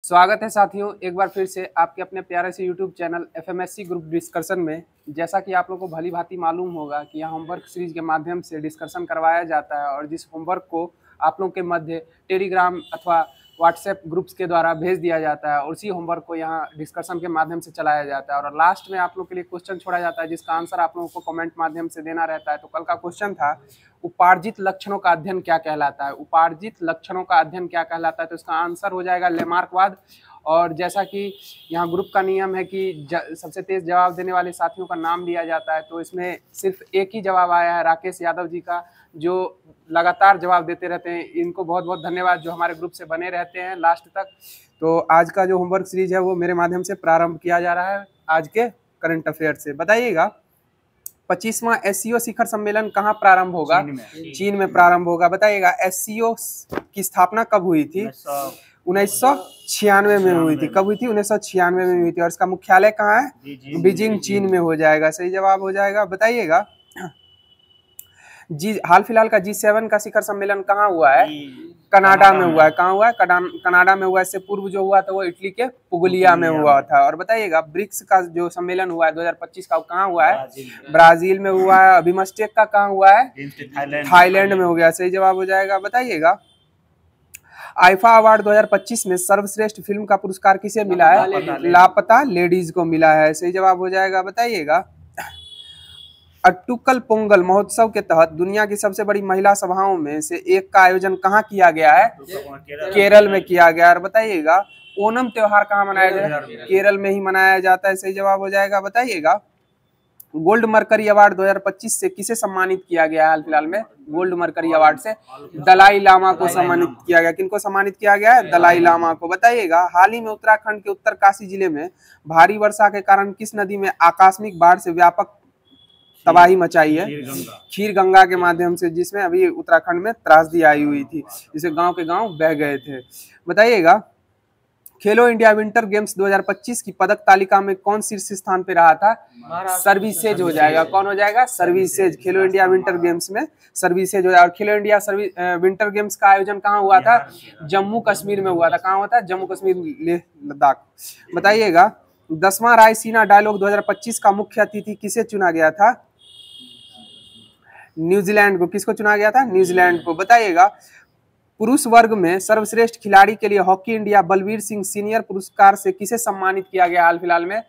स्वागत है साथियों, एक बार फिर से आपके अपने प्यारे से YouTube चैनल एफएमएससी ग्रुप डिस्कशन में। जैसा कि आप लोगों को भली भांति मालूम होगा कि यहाँ होमवर्क सीरीज के माध्यम से डिस्कशन करवाया जाता है और जिस होमवर्क को आप लोगों के मध्य टेलीग्राम अथवा व्हाट्सएप ग्रुप्स के द्वारा भेज दिया जाता है और उसी होमवर्क को यहाँ डिस्कशन के माध्यम से चलाया जाता है और लास्ट में आप लोग के लिए क्वेश्चन छोड़ा जाता है जिसका आंसर आप लोगों को कमेंट माध्यम से देना रहता है। तो कल का क्वेश्चन था उपार्जित लक्षणों का अध्ययन क्या कहलाता है। उपार्जित लक्षणों का अध्ययन क्या कहलाता है, तो इसका आंसर हो जाएगा लेमार्कवाद। और जैसा कि यहाँ ग्रुप का नियम है कि सबसे तेज जवाब देने वाले साथियों का नाम लिया जाता है, तो इसमें सिर्फ एक ही जवाब आया है राकेश यादव जी का, जो लगातार जवाब देते रहते हैं। इनको बहुत बहुत धन्यवाद जो हमारे ग्रुप से बने रहते हैं लास्ट तक। तो आज का जो होमवर्क सीरीज है वो मेरे माध्यम से प्रारंभ किया जा रहा है आज के करंट अफेयर से। बताइएगा 25वां एससीओ शिखर सम्मेलन कहाँ प्रारंभ होगा? चीन में प्रारंभ होगा। बताइएगा एससीओ की स्थापना कब हुई थी? 1996 में हुई थी। कब हुई थी? 1996 में हुई थी। और इसका मुख्यालय कहाँ है? बीजिंग, चीन में हो जाएगा। सही जवाब हो जाएगा। बताइएगा हाल फिलहाल का G7 का शिखर सम्मेलन कहाँ हुआ है? कनाडा में हुआ है। कहाँ हुआ है? कनाडा में हुआ है। इससे पूर्व जो हुआ था वो इटली के पुगलिया में हुआ था। और बताइएगा ब्रिक्स का जो सम्मेलन हुआ है 2025 का, कहाँ हुआ है? ब्राजील में हुआ है। बिमस्टेक का कहाँ हुआ है? थाईलैंड में हो गया। सही जवाब हो जाएगा। बताइएगा आईफा अवार्ड 2025 में सर्वश्रेष्ठ फिल्म का पुरस्कार किसे मिला है? लापता लेडीज को मिला है। सही जवाब हो जाएगा। बताइएगा अट्टुकल पोंगल महोत्सव के तहत दुनिया की सबसे बड़ी महिला सभाओं में से एक का आयोजन कहाँ किया गया है? केरल में किया गया। और बताइएगा ओणम त्योहार कहाँ मनाया जाता है? केरल में ही मनाया जाता है। सही जवाब हो जाएगा। बताइएगा गोल्ड मरकरी अवार्ड 2025 से किसे सम्मानित किया गया है? हाल फिलहाल में गोल्ड मरकरी अवार्ड से दलाई लामा को सम्मानित किया गया। किनको सम्मानित किया गया है? दलाई लामा को। बताइएगा हाल ही में उत्तराखंड के उत्तरकाशी जिले में भारी वर्षा के कारण किस नदी में आकस्मिक बाढ़ से व्यापक तबाही मचाई है? खीर गंगा के माध्यम से, जिसमें अभी उत्तराखंड में त्रासदी आई हुई थी, जिसे गांव के गांव बह गए थे। बताइएगा खेलो इंडिया विंटर गेम्स 2025 की पदक तालिका में कौन शीर्ष स्थान पे रहा था? सर्विसेज हो जाएगा। कौन हो जाएगा? सर्विसेज। खेलो इंडिया विंटर गेम्स में सर्विसेज हो जाएगा। और खेलो इंडिया विंटर गेम्स का आयोजन कहाँ हुआ था? जम्मू कश्मीर में हुआ था। कहाँ हुआ था? जम्मू कश्मीर, लेह लद्दाख। बताइएगा 10वां रायसीना डायलॉग 2025 का मुख्य अतिथि किसे चुना गया था? न्यूजीलैंड को। किसको चुना गया था? न्यूजीलैंड को। बताइएगा पुरुष वर्ग में सर्वश्रेष्ठ खिलाड़ी के लिए hockey India Balbir Singh senior पुरस्कार से किसे सम्मानित किया गया? हाल फिलहाल में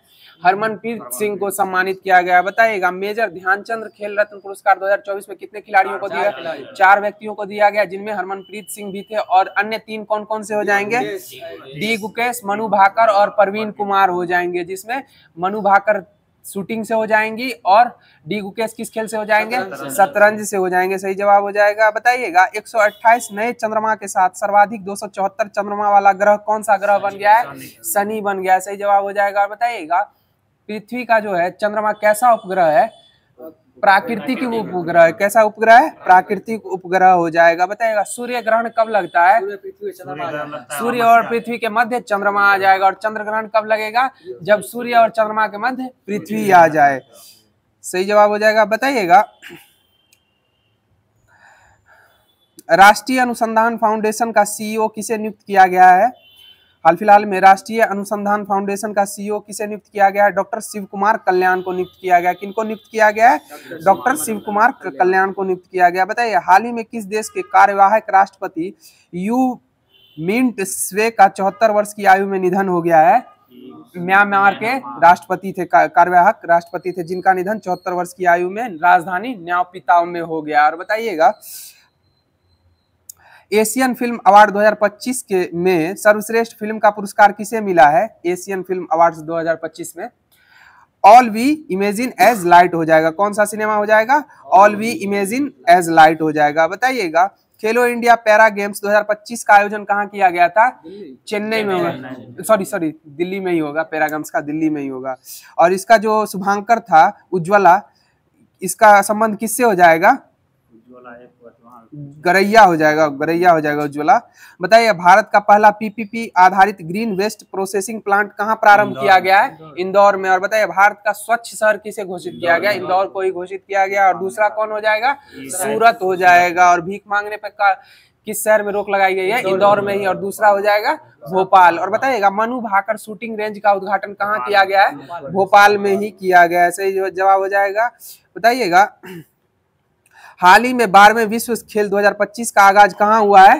हरमनप्रीत सिंह को सम्मानित किया गया। बताइएगा मेजर ध्यानचंद खेल रत्न पुरस्कार 2024 में कितने खिलाड़ियों को दिया? 4 व्यक्तियों को दिया गया, जिनमें हरमनप्रीत सिंह भी थे। और अन्य 3 कौन कौन से हो जाएंगे? डी गुकेश, मनु भाकर और परवीन कुमार हो जाएंगे, जिसमें मनु भाकर शूटिंग से हो जाएंगी और डी गुकेश किस खेल से हो जाएंगे? शतरंज से हो जाएंगे। सही जवाब हो जाएगा। बताइएगा 128 नए चंद्रमा के साथ सर्वाधिक 274 चंद्रमा वाला ग्रह कौन सा ग्रह बन गया है? शनि बन गया। सही जवाब हो जाएगा। बताइएगा पृथ्वी का जो है चंद्रमा कैसा उपग्रह है? प्राकृतिक उपग्रह। कैसा उपग्रह है? प्राकृतिक उपग्रह हो जाएगा। बताइएगा सूर्य ग्रहण कब लगता है? सूर्य और पृथ्वी के मध्य चंद्रमा आ जाएगा। और चंद्र ग्रहण कब लगेगा? जब सूर्य और चंद्रमा के मध्य पृथ्वी आ जाए। सही जवाब हो जाएगा। बताइएगा राष्ट्रीय अनुसंधान फाउंडेशन का सीईओ किसे नियुक्त किया गया है? हाल फिलहाल में राष्ट्रीय अनुसंधान फाउंडेशन का सीईओ किसे नियुक्त किया गया है? डॉक्टर शिव कुमार कल्याण को नियुक्त किया गया। किनको नियुक्त किया गया है? डॉक्टर शिव कुमार कल्याण को नियुक्त किया गया। बताइए हाल ही में किस देश के कार्यवाहक राष्ट्रपति यू मिंट स्वे का 74 वर्ष की आयु में निधन हो गया है? म्यांमार के राष्ट्रपति थे, कार्यवाहक राष्ट्रपति थे, जिनका निधन 74 वर्ष की आयु में राजधानी न्यायपिताओ में हो गया। और बताइएगा एशियन फिल्म अवार्ड 2025 के में सर्वश्रेष्ठ फिल्म का पुरस्कार किसे मिला है? एशियन फिल्म अवार्ड 2025 में all we imagine as light हो जाएगा। कौन सा सिनेमा हो जाएगा? All we imagine as light हो जाएगा। बताइएगा खेलो इंडिया पैरा गेम्स 2025 का आयोजन कहाँ किया गया था? चेन्नई में होगा। सॉरी दिल्ली में ही होगा। पैरा गेम्स का दिल्ली में ही होगा। और इसका जो शुभांकर था उज्ज्वला, इसका संबंध किससे हो जाएगा? गरैया हो जाएगा। गरैया हो जाएगा उज्ज्वला। बताइए भारत का पहला पीपीपी आधारित ग्रीन वेस्ट प्रोसेसिंग प्लांट कहाँ प्रारंभ किया गया है? इंदौर में। और बताइए भारत का स्वच्छ शहर किसे घोषित किया गया? इंदौर को ही घोषित किया गया। और दूसरा कौन हो जाएगा? सूरत हो जाएगा। और भीख मांगने पे किस शहर में रोक लगाई गई है? इंदौर में ही। और दूसरा हो जाएगा भोपाल। और बताइएगा मनु भाकर शूटिंग रेंज का उद्घाटन कहाँ किया गया है? भोपाल में ही किया गया है। सही जवाब हो जाएगा। बताइएगा हाल ही में 12वें विश्व खेल 2025 का आगाज कहाँ हुआ है?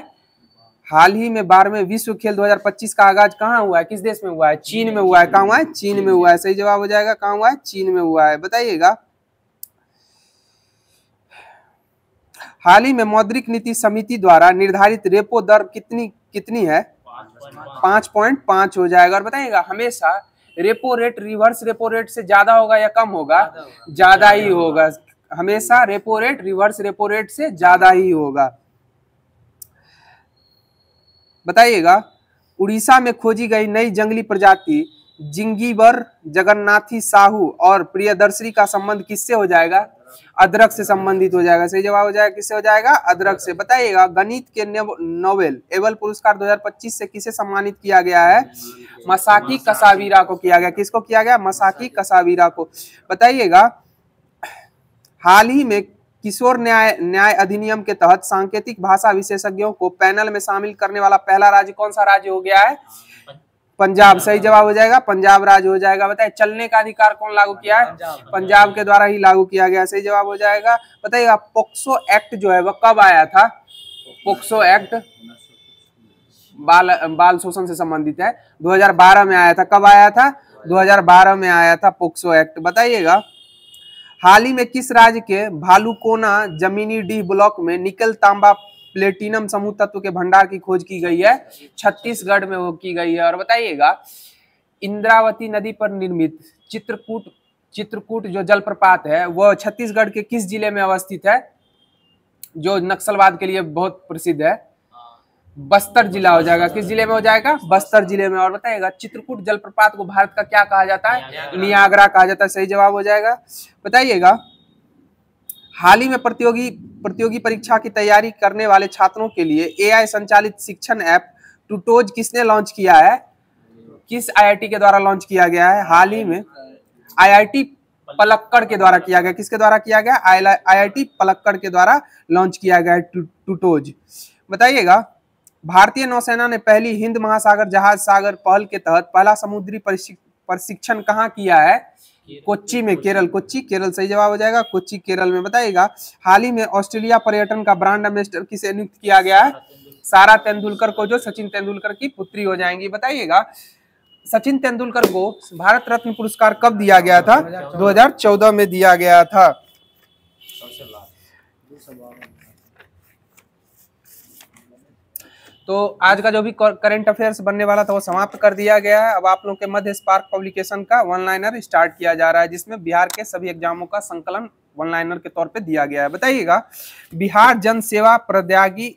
हाल ही में 12वें विश्व खेल 2025 का आगाज कहाँ हुआ है? किस देश में हुआ है? चीन में हुआ है। कहाँ हुआ है? चीन में हुआ है। सही जवाब हो जाएगा। कहाँ हुआ है? चीन में हुआ है। बताइएगा हाल ही में मौद्रिक नीति समिति द्वारा निर्धारित रेपो दर कितनी है? 5.5 हो जाएगा। और बताइएगा हमेशा repo rate reverse repo rate से ज्यादा होगा या कम होगा? ज्यादा ही होगा। हमेशा repo rate reverse repo rate से ज्यादा ही होगा। बताइएगा उड़ीसा में खोजी गई नई जंगली प्रजाति जिंगीबर जगन्नाथी साहू और प्रियदर्शी का संबंध किससे हो जाएगा? अदरक से संबंधित हो जाएगा। सही जवाब हो जाएगा। किससे हो जाएगा? अदरक से। बताइएगा गणित के नोबेल एबल पुरस्कार 2025 से किसे सम्मानित किया गया है? मसाकी कसावीरा को किया गया। किसको किया गया? मसाकी कसावीरा को। बताइएगा हाल ही में किशोर न्याय अधिनियम के तहत सांकेतिक भाषा विशेषज्ञों को पैनल में शामिल करने वाला पहला राज्य कौन सा राज्य हो गया है? पंजाब। सही जवाब हो जाएगा। पंजाब राज्य हो जाएगा। बताइए चलने का अधिकार कौन लागू किया है? पंजाब के द्वारा ही लागू किया गया। सही जवाब हो जाएगा। बताइएगा पोक्सो एक्ट जो है वह कब आया था? पोक्सो एक्ट बाल शोषण से संबंधित है। 2012 में आया था। कब आया था? 2012 में आया था पोक्सो एक्ट। बताइएगा हाल ही में किस राज्य के भालुकोना जमीनी डीह ब्लॉक में निकल तांबा प्लेटिनम समूह तत्व के भंडार की खोज की गई है? छत्तीसगढ़ में वो की गई है। और बताइएगा इंद्रावती नदी पर निर्मित चित्रकूट जो जलप्रपात है वह छत्तीसगढ़ के किस जिले में अवस्थित है? जो नक्सलवाद के लिए बहुत प्रसिद्ध है। बस्तर जिला हो जाएगा। किस जिले में हो जाएगा? बस्तर जिले में। और बताइएगा चित्रकूट जलप्रपात को भारत का क्या कहा जाता है? नियाग्रा कहा जाता है। सही जवाब हो जाएगा। बताइएगा हाल ही में प्रतियोगी परीक्षा की तैयारी करने वाले छात्रों के लिए एआई संचालित शिक्षण ऐप टूटोज किसने लॉन्च किया है? किस आईआईटी के द्वारा लॉन्च किया गया है? हाल ही में आईआईटी पलक्कड़ के द्वारा किया गया। किसके द्वारा किया गया? आईआईटी पलक्कड़ के द्वारा लॉन्च किया गया है टूटोज। बताइएगा भारतीय नौसेना ने पहली हिंद महासागर जहाज सागर पहल के तहत पहला समुद्री प्रशिक्षण कहाँ किया है? कोच्चि में। केरल। कोच्चि केरल। सही जवाब हो जाएगा। कोच्चि केरल में। बताइएगा हाल ही में ऑस्ट्रेलिया पर्यटन का ब्रांड एम्बेसडर किसे नियुक्त किया गया है? सारा तेंदुलकर को, जो सचिन तेंदुलकर की पुत्री हो जाएंगी। बताइएगा सचिन तेंदुलकर को भारत रत्न पुरस्कार कब दिया गया था? 2014 में दिया गया था। तो आज का जो भी करंट अफेयर्स बनने वाला था वो समाप्त कर दिया गया है। अब आप लोग के मध्य स्पार्क पब्लिकेशन का वन लाइनर स्टार्ट किया जा रहा है, जिसमें बिहार के सभी एग्जामों का संकलन वन लाइनर के तौर पे दिया गया है। बताइएगा बिहार जन सेवा प्रद्यागी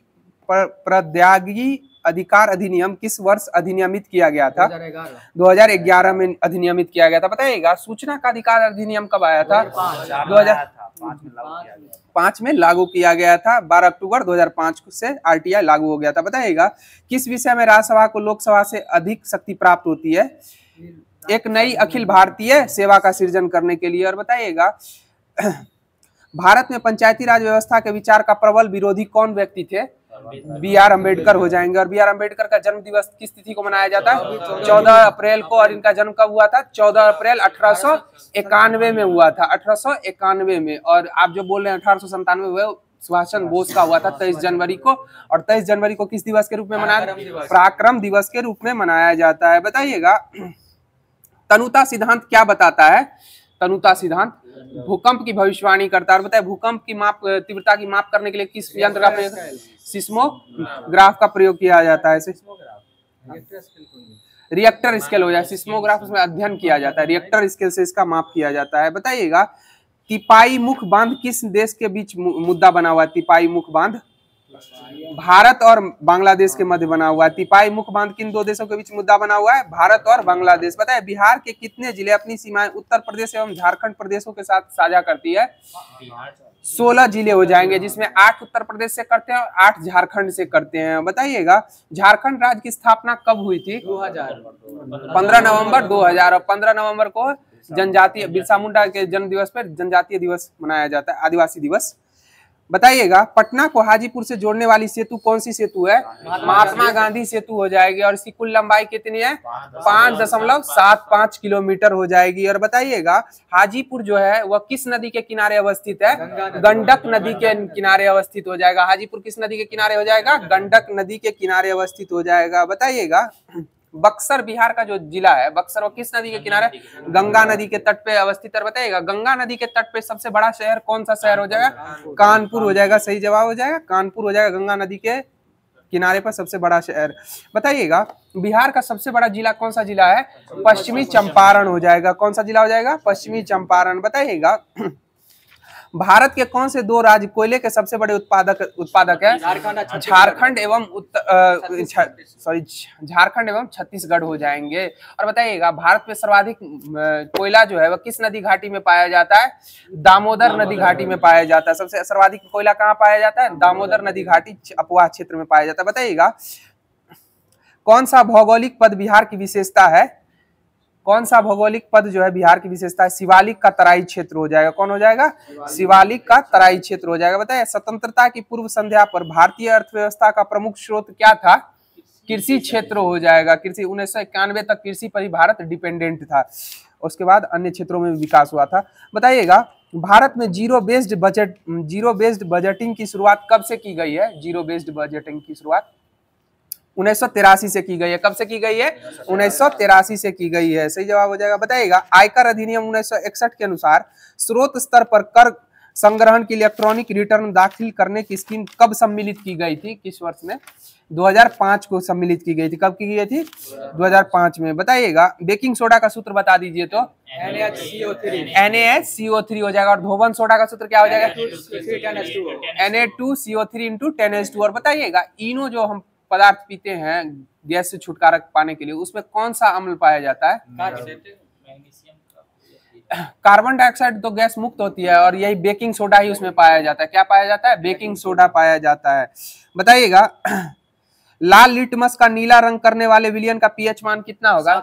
अधिकार अधिनियम किस वर्ष अधिनियमित किया गया था? 2011 में अधिनियमित किया गया था। बताइएगा सूचना का अधिकार अधिनियम कब आया था? 2005 में लागू किया गया था। 12 अक्टूबर 2005 से आरटीआई लागू हो गया था। बताइएगा किस विषय में राज्यसभा को लोकसभा से अधिक शक्ति प्राप्त होती है? एक नई अखिल भारतीय सेवा का सृजन करने के लिए। और बताइएगा भारत में पंचायती राज व्यवस्था के विचार का प्रबल विरोधी कौन व्यक्ति थे? बी.आर. अम्बेडकर हो जाएंगे। और बी.आर. अम्बेडकर का जन्म दिवस किस तिथि को मनाया जाता है? 14 अप्रैल को। और इनका जन्म कब हुआ था? 14 अप्रैल 1891 में हुआ था। 1891 में। और आप जो बोल रहे हैं 1897 में, सुभाष चंद्र बोस का हुआ था 23 जनवरी को। और 23 जनवरी को किस दिवस के रूप में मनाया? पराक्रम दिवस के रूप में मनाया जाता है। बताइएगा तनुता सिद्धांत क्या बताता है? तनुता सिद्धांत भूकंप की भविष्यवाणी करता है। बताए भूकंप की तीव्रता की माप करने के लिए किस यंत्र का प्रयोग? सिस्मोग्राफ का प्रयोग किया जाता है। रिएक्टर स्केल हो जाए। सिस्मोग्राफ उसमें अध्ययन किया जाता है, रिएक्टर स्केल से इसका माप किया जाता है। बताइएगा तिपाई मुख बांध किस देश के बीच मुद्दा बना हुआ है? तिपाई मुख बांध भारत और बांग्लादेश के मध्य बना हुआ है। तिपाई मुख बांध किन दो देशों के बीच मुद्दा बना हुआ है? भारत और बांग्लादेश। बताए बिहार के कितने जिले अपनी सीमाएं उत्तर प्रदेश एवं झारखंड प्रदेशों के साथ साझा करती है? 16 जिले हो जाएंगे, जिसमें 8 उत्तर प्रदेश से करते हैं और 8 झारखंड से करते हैं। बताइएगा झारखंड राज्य की स्थापना कब हुई थी? 15 नवंबर 2000। और 15 नवंबर को जनजातीय बिरसा मुंडा के जन्म दिवस पर जनजातीय दिवस मनाया जाता है, आदिवासी दिवस। बताइएगा पटना को हाजीपुर से जोड़ने वाली सेतु कौन सी सेतु है? महात्मा गांधी सेतु हो जाएगी और इसकी कुल लंबाई कितनी है? 5.75 किलोमीटर हो जाएगी। और बताइएगा हाजीपुर जो है वह किस नदी के किनारे अवस्थित है? गंडक नदी के किनारे अवस्थित हो जाएगा। हाजीपुर किस नदी के किनारे हो जाएगा? गंडक नदी के किनारे अवस्थित हो जाएगा। बताइएगा बक्सर बिहार का जो जिला है, बक्सर वो किस नदी के किनारे? गंगा नदी के तट पे अवस्थित है। बताइएगा गंगा नदी के तट पे सबसे बड़ा शहर कौन सा शहर हो जाएगा? कानपुर हो जाएगा। सही जवाब हो जाएगा कानपुर हो जाएगा, गंगा नदी के किनारे पर सबसे बड़ा शहर। बताइएगा बिहार का सबसे बड़ा जिला कौन सा जिला है? पश्चिमी चंपारण हो जाएगा। कौन सा जिला हो जाएगा? पश्चिमी चंपारण। बताइएगा भारत के कौन से दो राज्य कोयले के सबसे बड़े उत्पादक है? झारखंड एवं झारखंड एवं छत्तीसगढ़ हो जाएंगे। और बताइएगा भारत में सर्वाधिक कोयला जो है वह किस नदी घाटी में पाया जाता है? दामोदर नदी घाटी में पाया जाता है। सबसे सर्वाधिक कोयला कहाँ पाया जाता है? दामोदर नदी घाटी अपुआ क्षेत्र में पाया जाता है। बताइएगा कौन सा भौगोलिक पद बिहार की विशेषता है? कौन सा भौगोलिक पद जो है बिहार की विशेषता है? शिवालिक का तराई क्षेत्र हो जाएगा। कौन हो जाएगा? शिवालिक का तराई क्षेत्र हो जाएगा। बताइए स्वतंत्रता की पूर्व संध्या पर भारतीय अर्थव्यवस्था का प्रमुख स्रोत क्या था? कृषि क्षेत्र हो जाएगा। कृषि 1991 तक कृषि पर ही भारत डिपेंडेंट था, उसके बाद अन्य क्षेत्रों में विकास हुआ था। बताइएगा भारत में जीरो बेस्ड बजटिंग की शुरुआत कब से की गई है? जीरो बेस्ड बजटिंग की शुरुआत 1983 से की गई है। कब से की गई है? 1983 से की गई है। सही जवाब हो जाएगा। बताइएगा आयकर अधिनियम 1961 के अनुसार स्रोत स्तर पर कर संग्रहण की इलेक्ट्रॉनिक रिटर्न दाखिल करने की स्कीम कब सम्मिलित की गई थी? किस वर्ष में? 2005 को सम्मिलित की गई थी। कब की गई थी? 2005 में। बताइएगा बेकिंग सोडा का सूत्र बता दीजिए तो NaHCO3 हो जाएगा। और धोवन सोडा का सूत्र क्या हो जाएगा? Na2CO3 × 10H2। और बताइएगा इनो जो हम पदार्थ पीते हैं गैस से छुटकारा पाने के लिए, उसमें कौन सा अम्ल पाया जाता है? कार्बन डाइऑक्साइड तो गैस मुक्त होती है और यही बेकिंग सोडा ही उसमें पाया जाता है। क्या पाया जाता है? बेकिंग सोडा पाया जाता है। बताइएगा लाल लिटमस का नीला रंग करने वाले विलियन का पीएच मान कितना होगा?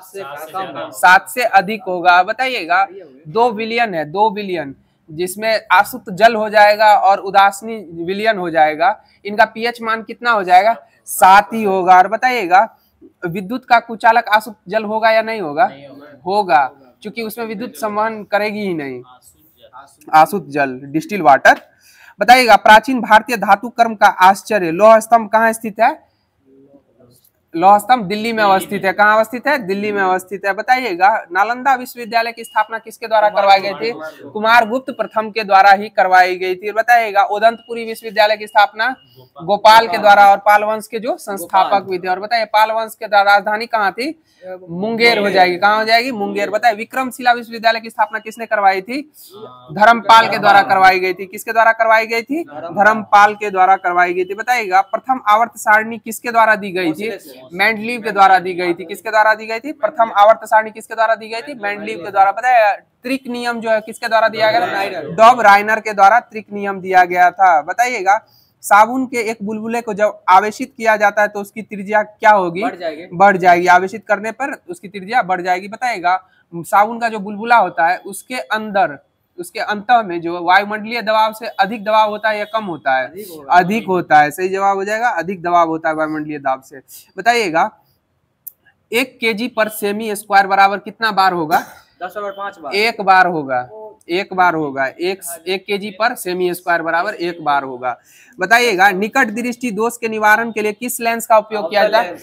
7 से अधिक होगा। बताइएगा 2 विलियन है, 2 विलियन जिसमें आसुत जल हो जाएगा और उदासीनी विलियन हो जाएगा। इनका पीएच मान कितना हो जाएगा? 7 ही होगा। और बताइएगा विद्युत का कुचालक आसुत जल होगा या नहीं होगा? होगा, क्योंकि उसमें विद्युत संवहन करेगी ही नहीं, आसुत जल डिस्टिल वाटर। बताइएगा प्राचीन भारतीय धातु कर्म का आश्चर्य लौह स्तंभ कहाँ स्थित है? लौह स्तंभ दिल्ली में अवस्थित है। कहाँ अवस्थित है? दिल्ली में अवस्थित है। बताइएगा नालंदा विश्वविद्यालय की स्थापना किसके द्वारा करवाई गई थी? कुमारगुप्त प्रथम के द्वारा ही करवाई गई थी। बताइएगा उदंतपुरी विश्वविद्यालय की स्थापना गोपाल के द्वारा और पाल वंश के जो संस्थापक भी थे। और बताइए पाल वंश के राजधानी कहाँ थी? मुंगेर हो जाएगी। कहाँ हो जाएगी? मुंगेर। बताइए विक्रमशिला विश्वविद्यालय की स्थापना किसने करवाई थी? धर्मपाल के द्वारा करवाई गई थी। किसके द्वारा करवाई गई थी? धर्मपाल के द्वारा करवाई गई थी। बताइएगा प्रथम आवर्त सारणी किसके द्वारा दी गई थी? मेंडलीव के द्वारा दी गई थी। किसके द्वारा दी गई थी? प्रथम आवर्त सारणी किसके द्वारा दी गई थी? मेंडलीव के द्वारा। बताइए त्रिक नियम जो है किसके द्वारा दिया गया? डॉब राइनर के द्वारा त्रिक नियम दिया गया था। बताइएगा साबुन के एक बुलबुले को जब आवेशित किया जाता है तो उसकी त्रिज्या क्या होगी? बढ़ जाएगी। आवेशित करने पर उसकी त्रिज्या बढ़ जाएगी। बताइएगा साबुन का जो बुलबुला होता है उसके अंदर, उसके अंत में जो वायुमंडलीय दबाव से अधिक दबाव होता है या कम होता है? अधिक होता है। सही जवाब हो जाएगा अधिक दबाव होता है वायुमंडलीय दाब से। बताइएगा 1 kg पर सेमी स्क्वायर बराबर कितना बार होगा? 10/5 बार। एक बार होगा। एक बार होगा। 1 kg पर सेमी स्क्वायर बराबर 1 बार होगा। बताइएगा निकट दृष्टि दोष के निवारण के लिए किस लेंस का उपयोग किया जाता है?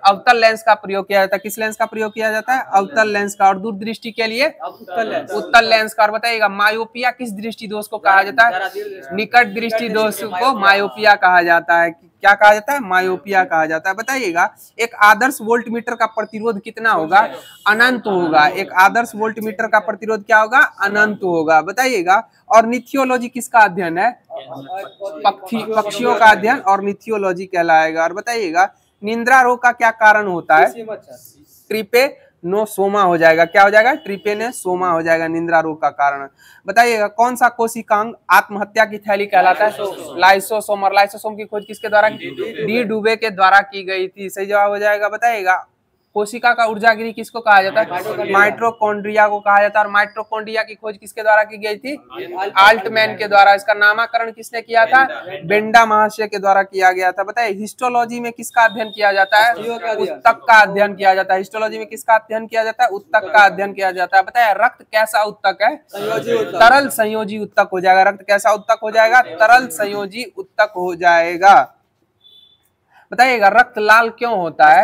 अवतल लेंस का प्रयोग किया जाता है। किस लेंस का प्रयोग किया जाता है? अवतल लेंस का। और दूर दृष्टि के लिए उत्तल लेंस का। और बताइएगा मायोपिया किस दृष्टि दोष को कहा जाता है? निकट दृष्टि दोष को मायोपिया कहा जाता है। क्या कहा जाता है? मायोपिया कहा जाता है। बताइएगा एक आदर्श वोल्टमीटर का प्रतिरोध कितना होगा? अनंत होगा। एक आदर्श वोल्टमीटर का प्रतिरोध क्या होगा? अनंत होगा। बताइएगा ऑर्निथियोलॉजी किसका अध्ययन है? पक्षियों का अध्ययन ऑर्निथियोलॉजी कहलाएगा। और बताइएगा निद्रा रोग का क्या कारण होता है? ट्रिपेनोसोमा हो जाएगा। क्या हो जाएगा? ट्रिपेनोसोमा हो जाएगा निद्रा रोग का कारण। बताइएगा कौन सा कोशिकांग आत्महत्या की थैली कहलाता है? लाइसोसोम। और लाइसोसोम की खोज किसके द्वारा? डी डुबे के द्वारा की गई थी। सही जवाब हो जाएगा। बताइएगा कोशिका का ऊर्जागिरी किसको कहा जाता है? माइटोकॉन्ड्रिया को कहा जाता है। और माइटोकॉन्ड्रिया की खोज किसके द्वारा की गई थी? आल्टमैन के द्वारा। इसका नामकरण किसने किया था? बेंडा महाशय के द्वारा किया गया था। बताइए हिस्टोलॉजी में किसका अध्ययन किया जाता है? उत्तक का अध्ययन किया जाता है। हिस्टोलॉजी में किसका अध्ययन किया जाता है? उत्तक का अध्ययन किया जाता है। बताइए रक्त कैसा उत्तक है? तरल संयोजी उत्तक हो जाएगा। रक्त कैसा उत्तक हो जाएगा? तरल संयोजी उत्तक हो जाएगा। बताइएगा रक्त लाल क्यों होता है?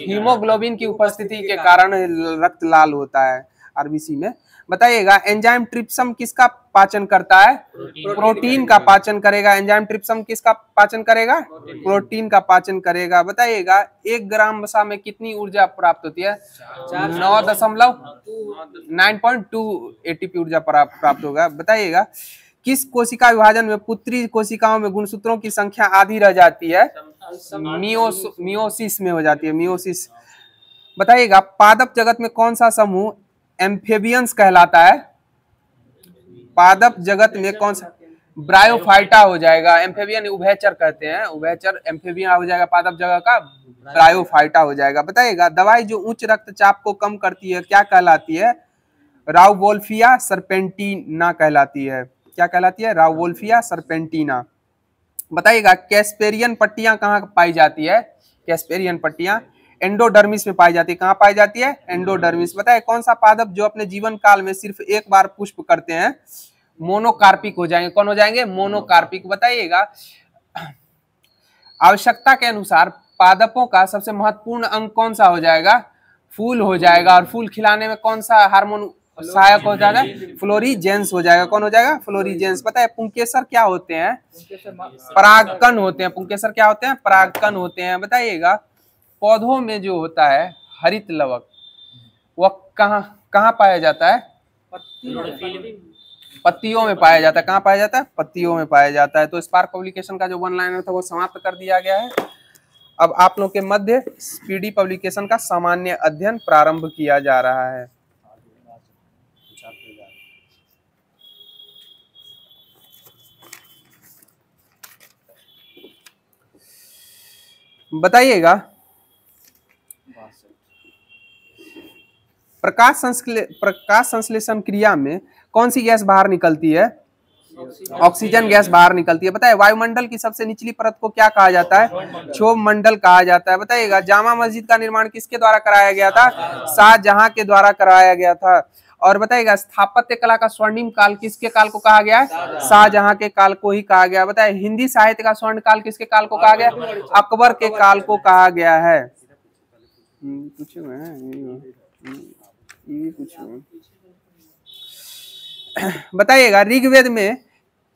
हीमोग्लोबिन की उपस्थिति के कारण रक्त लाल होता है आरबीसी में। बताइएगा एंजाइम ट्रिप्सम किसका पाचन करता है? प्रोटीन का पाचन करेगा। एंजाइम ट्रिप्सम किसका पाचन करेगा? प्रोटीन का पाचन करेगा। बताइएगा 1 ग्राम वसा में कितनी ऊर्जा प्राप्त होती है? 9.2 एटीपी ऊर्जा प्राप्त होगा। बताइएगा किस कोशिका विभाजन में पुत्री कोशिकाओं में गुणसूत्रों की संख्या आधी रह जाती है? मियोसिस में हो जाती है। मियोसिस। बताइएगा पादप जगत में कौन सा समूह एम्फेबियंस कहलाता है? पादप जगत में कौन सा? ब्रायोफाइटा हो जाएगा। एम्फेबियन उभयचर कहते हैं। उभयचर एम्फेबियन हो जाएगा। पादप जगत का ब्रायोफाइटा हो जाएगा। बताइएगा दवाई जो उच्च रक्तचाप को कम करती है क्या कहलाती है? राउवोल्फिया सरपेंटिना कहलाती है। क्या कहलाती है? राउवोल्फिया सरपेंटिना। बताइएगा कैस्पेरियन पट्टियां कहाँ पाई जाती है? कैस्पेरियन पट्टियां एंडोडर्मिस में पाई जाती है। कहाँ पाई जाती है? एंडोडर्मिस। बताइए कौन सा पादप जो अपने जीवन काल में सिर्फ एक बार पुष्प करते हैं मोनोकार्पिक हो जाएंगे? कौन हो जाएंगे? मोनोकार्पिक। बताइएगा आवश्यकता के अनुसार पादपों का सबसे महत्वपूर्ण अंग कौन सा हो जाएगा? फूल हो जाएगा। और फूल खिलाने में कौन सा हार्मोन सहायक हो जाएगा? फ्लोरीजेंस हो जाएगा। कौन हो जाएगा? फ्लोरीजेंस। पता है पुंकेसर क्या होते हैं? परागकण होते हैं। पुंकेसर क्या होते हैं? परागकण होते हैं। बताइएगा पौधों में जो होता है हरित लवक वह कहाँ पाया जाता है? पत्तियों में पाया जाता है। कहाँ पाया जाता है? पत्तियों में पाया जाता है। तो स्पार्क पब्लिकेशन का जो 1 लाइनर था वो समाप्त कर दिया गया है। अब आप लोग के मध्य स्पीडी पब्लिकेशन का सामान्य अध्ययन प्रारंभ किया जा रहा है। बताइएगा प्रकाश संश्लेषण क्रिया में कौन सी गैस बाहर निकलती है? ऑक्सीजन गैस बाहर निकलती है। बताइए वायुमंडल की सबसे निचली परत को क्या कहा जाता है? क्षोभ मंडल कहा जाता है। बताइएगा जामा मस्जिद का निर्माण किसके द्वारा कराया गया था? शाहजहां के द्वारा कराया गया था। और बताइएगा स्थापत्य कला का स्वर्णिम काल किसके काल को कहा गया है? शाहजहां के काल को ही कहा गया। बताइए हिंदी साहित्य का स्वर्ण काल किसके काल को कहा गया? अकबर के काल को कहा गया है। बताइएगा ऋग्वेद में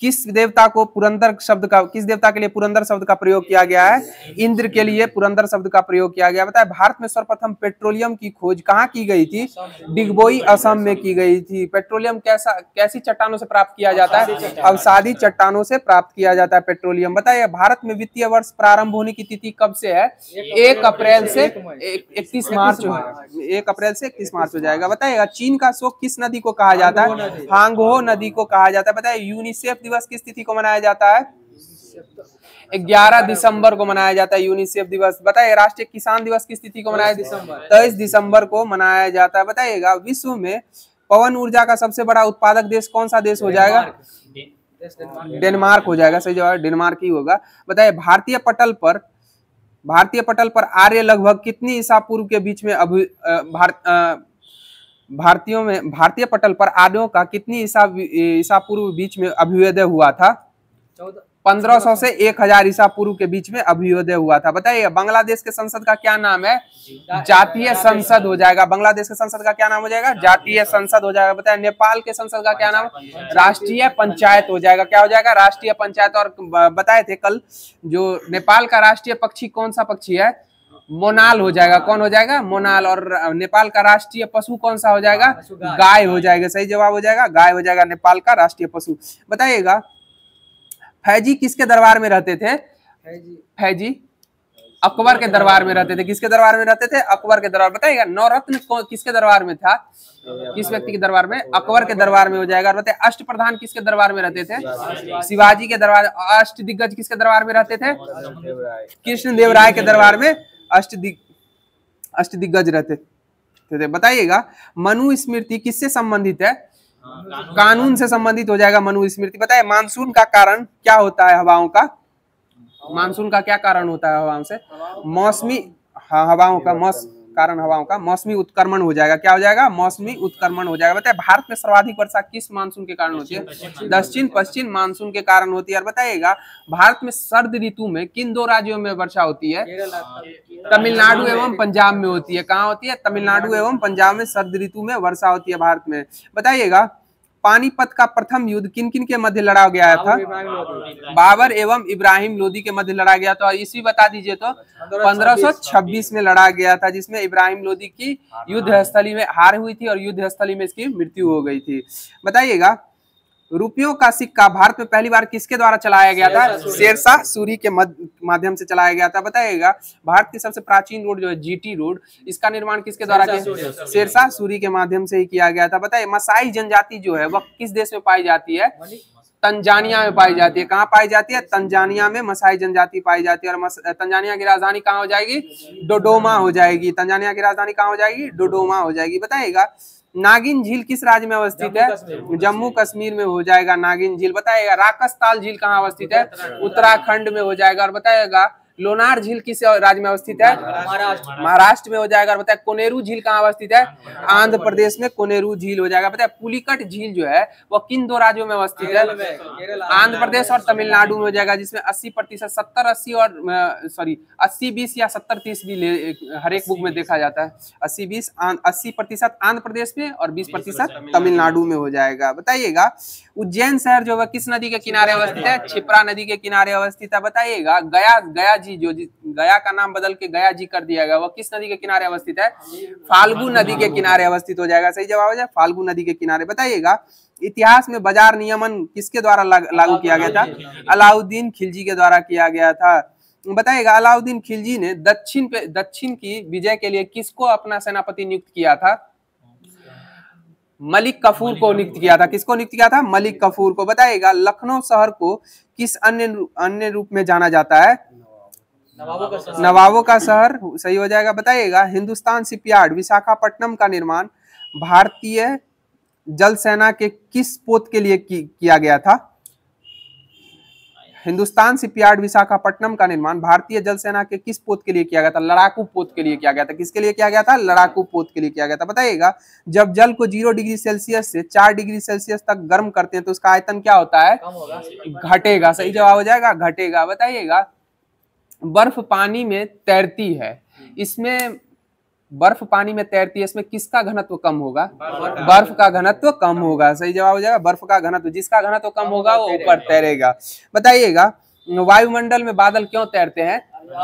किस देवता को पुरंदर शब्द का, किस देवता के लिए पुरंदर शब्द का प्रयोग किया गया है? इंद्र के लिए पुरंदर शब्द का प्रयोग किया गया। बताए भारत में सर्वप्रथम पेट्रोलियम की खोज कहाँ की गई थी? डिगबोई असम में की गई थी। पेट्रोलियम कैसी चट्टानों से प्राप्त किया जाता है? अवसादी चट्टानों से प्राप्त किया जाता है पेट्रोलियम। बताइए भारत में वित्तीय वर्ष प्रारंभ होने की तिथि कब से है? 1 अप्रैल से 31 मार्च। 1 अप्रैल से 31 मार्च हो जाएगा। बताइएगा चीन का शोक किस नदी को कहा जाता है? हांगहो नदी को कहा जाता है। बताइए यूनिसेफ दिवस किस तिथि को मनाया जाता है? 11 दिसंबर को मनाया जाता है यूनिसेफ दिवस। बताइए राष्ट्रीय किसान दिवस किस तिथि को मनाया? 23 दिसंबर को मनाया जाता है। बताइएगा विश्व में पवन ऊर्जा का सबसे बड़ा उत्पादक देश कौन सा देश हो जाएगा? डेनमार्क हो जाएगा। सही जवाब डेनमार्क ही होगा। बताइए भारतीय पटल पर आर्य लगभग कितनी ईसा पूर्व के बीच में भारतीय पटल पर आर्यों का कितनी ईसा पूर्व बीच में अभ्युदय हुआ था? 1500 से 1000 ईसा पूर्व के बीच में अभ्युदय हुआ था। बताइए बांग्लादेश के संसद का क्या नाम है? जातीय संसद हो जाएगा। बांग्लादेश के संसद का क्या नाम हो जाएगा? जातीय संसद हो जाएगा। बताइए नेपाल के संसद का क्या नाम? राष्ट्रीय पंचायत हो जाएगा। क्या हो जाएगा? राष्ट्रीय पंचायत। और बताए थे कल जो नेपाल का राष्ट्रीय पक्षी कौन सा पक्षी है? मोनाल हो जाएगा। कौन हो जाएगा? मोनाल। और नेपाल का राष्ट्रीय पशु कौन सा हो जाएगा? गाय हो जाएगा। सही जवाब हो जाएगा गाय हो जाएगा नेपाल का राष्ट्रीय पशु। बताइएगा फैजी किसके दरबार में रहते थे? फैजी अकबर के दरबार में रहते थे। किसके दरबार में रहते थे? अकबर के दरबार। बताइएगा नवरत्न किसके दरबार में था? किस व्यक्ति के दरबार में? अकबर के दरबार में हो जाएगा। बताइए अष्टप्रधान किसके दरबार में रहते थे? शिवाजी के दरबार। अष्टदिग्गज किसके दरबार में रहते थे? कृष्णदेव राय के दरबार में अष्टदिग्गज रहते थे। बताइएगा मनु स्मृति किससे संबंधित है? कानून से संबंधित हो जाएगा मनु स्मृति। बताइए मानसून का कारण क्या होता है हवाओं का? मानसून का क्या कारण होता है हवाओं से? मौसमी हवाओं का कारण हवाओं का मौसमी उत्क्रमण हो जाएगा। क्या हो जाएगा? मौसमी उत्क्रमण हो जाएगा। बताइए भारत में सर्वाधिक वर्षा किस मानसून के कारण होती है? दक्षिण पश्चिम मानसून के कारण होती है। और बताइएगा भारत में शरद ऋतु में किन दो राज्यों में वर्षा होती है? तमिलनाडु एवं पंजाब में होती है। कहाँ होती है? तमिलनाडु एवं पंजाब में शरद ऋतु में वर्षा होती है भारत में। बताइएगा पानीपत का प्रथम युद्ध किन किन के मध्य लड़ा गया था? बाबर एवं इब्राहिम लोदी के मध्य लड़ा गया था। इसी बता दीजिए तो 1526 में लड़ा गया था, जिसमें इब्राहिम लोदी की युद्ध स्थली में हार हुई थी और युद्ध स्थली में इसकी मृत्यु हो गई थी। बताइएगा रुपयों का सिक्का भारत में पहली बार किसके द्वारा चलाया गया था? शेरशाह सूरी के माध्यम से चलाया गया था। बताइएगा भारत की सबसे प्राचीन रोड जो है जीटी रोड, इसका निर्माण किसके द्वारा किया? शेरशाह सूरी के माध्यम से ही किया गया था। बताइए मसाई जनजाति जो है वह किस देश में पाई जाती है? तंजानिया में पाई जाती है। कहाँ पाई जाती है? तंजानिया में मसाई जनजाति पाई जाती है। और तंजानिया की राजधानी कहाँ हो जाएगी? डोडोमा हो जाएगी। तंजानिया की राजधानी कहाँ हो जाएगी? डोडोमा हो जाएगी। बताइएगा नागिन झील किस राज्य में अवस्थित है? जम्मू कश्मीर में हो जाएगा नागिन झील। बताइएगा राकसताल झील कहाँ अवस्थित है? उत्तराखंड में हो जाएगा। और बताइएगा लोनार झील किस राज्य में अवस्थित है? महाराष्ट्र में हो जाएगा। और बताइए कोनेरू झील कहाँ अवस्थित है? आंध्र प्रदेश में कोनेरू झील हो जाएगा। बताइए पुलिकट झील जो है वो किन दो राज्यों में अवस्थित है? आंध्र प्रदेश और तमिलनाडु में हो जाएगा, जिसमें 80% 70-80 और 80-20 या 70-30 भी हर एक बुक में देखा जाता है। 80-20 80% आंध्र प्रदेश में और 20% तमिलनाडु में हो जाएगा। बताइएगा उज्जैन शहर जो है किस नदी के किनारे अवस्थित है? क्षिप्रा नदी के किनारे अवस्थित है। बताइएगा गया जी जो गया का नाम बदल के गया जी कर दिया गया, वह किस नदी के किनारे अवस्थित है? फाल्गु नदी के किनारे अवस्थित हो जाएगा। सही जवाब हो जाए फाल्गु नदी के किनारे। बताइएगा इतिहास में बाजार नियमन किसके द्वारा लागू किया गया था? अलाउद्दीन खिलजी के द्वारा किया गया था। बताइएगा अलाउद्दीन खिलजी ने दक्षिण की विजय के लिए किसको अपना सेनापति नियुक्त किया था? मलिक कफूर को नियुक्त किया था। किसको नियुक्त किया था? मलिक कफूर को। बताइएगा लखनऊ शहर को किस अन्य रूप में जाना जाता है? नवाबों का शहर। सही हो जाएगा। बताइएगा हिंदुस्तान शिपयार्ड विशाखापट्टनम का निर्माण भारतीय जल सेना के किस पोत के लिए किया गया था? हिंदुस्तान शिपयार्ड विशाखापट्टनम का निर्माण भारतीय जल सेना के किस पोत के लिए किया गया था? लड़ाकू पोत के लिए किया गया था। किसके लिए किया गया था? लड़ाकू पोत के लिए किया गया था। बताइएगा जब जल को 0 डिग्री सेल्सियस से 4 डिग्री सेल्सियस तक गर्म करते हैं तो उसका आयतन क्या होता है? घटेगा। सही जवाब हो जाएगा घटेगा। बताइएगा बर्फ पानी में तैरती है, इसमें बर्फ पानी में तैरती है, इसमें किसका घनत्व कम होगा? बर्फ का घनत्व कम होगा। सही जवाब हो जाएगा बर्फ का घनत्व। जिसका घनत्व कम होगा वो ऊपर तैरेगा। बताइएगा वायुमंडल में बादल क्यों तैरते हैं?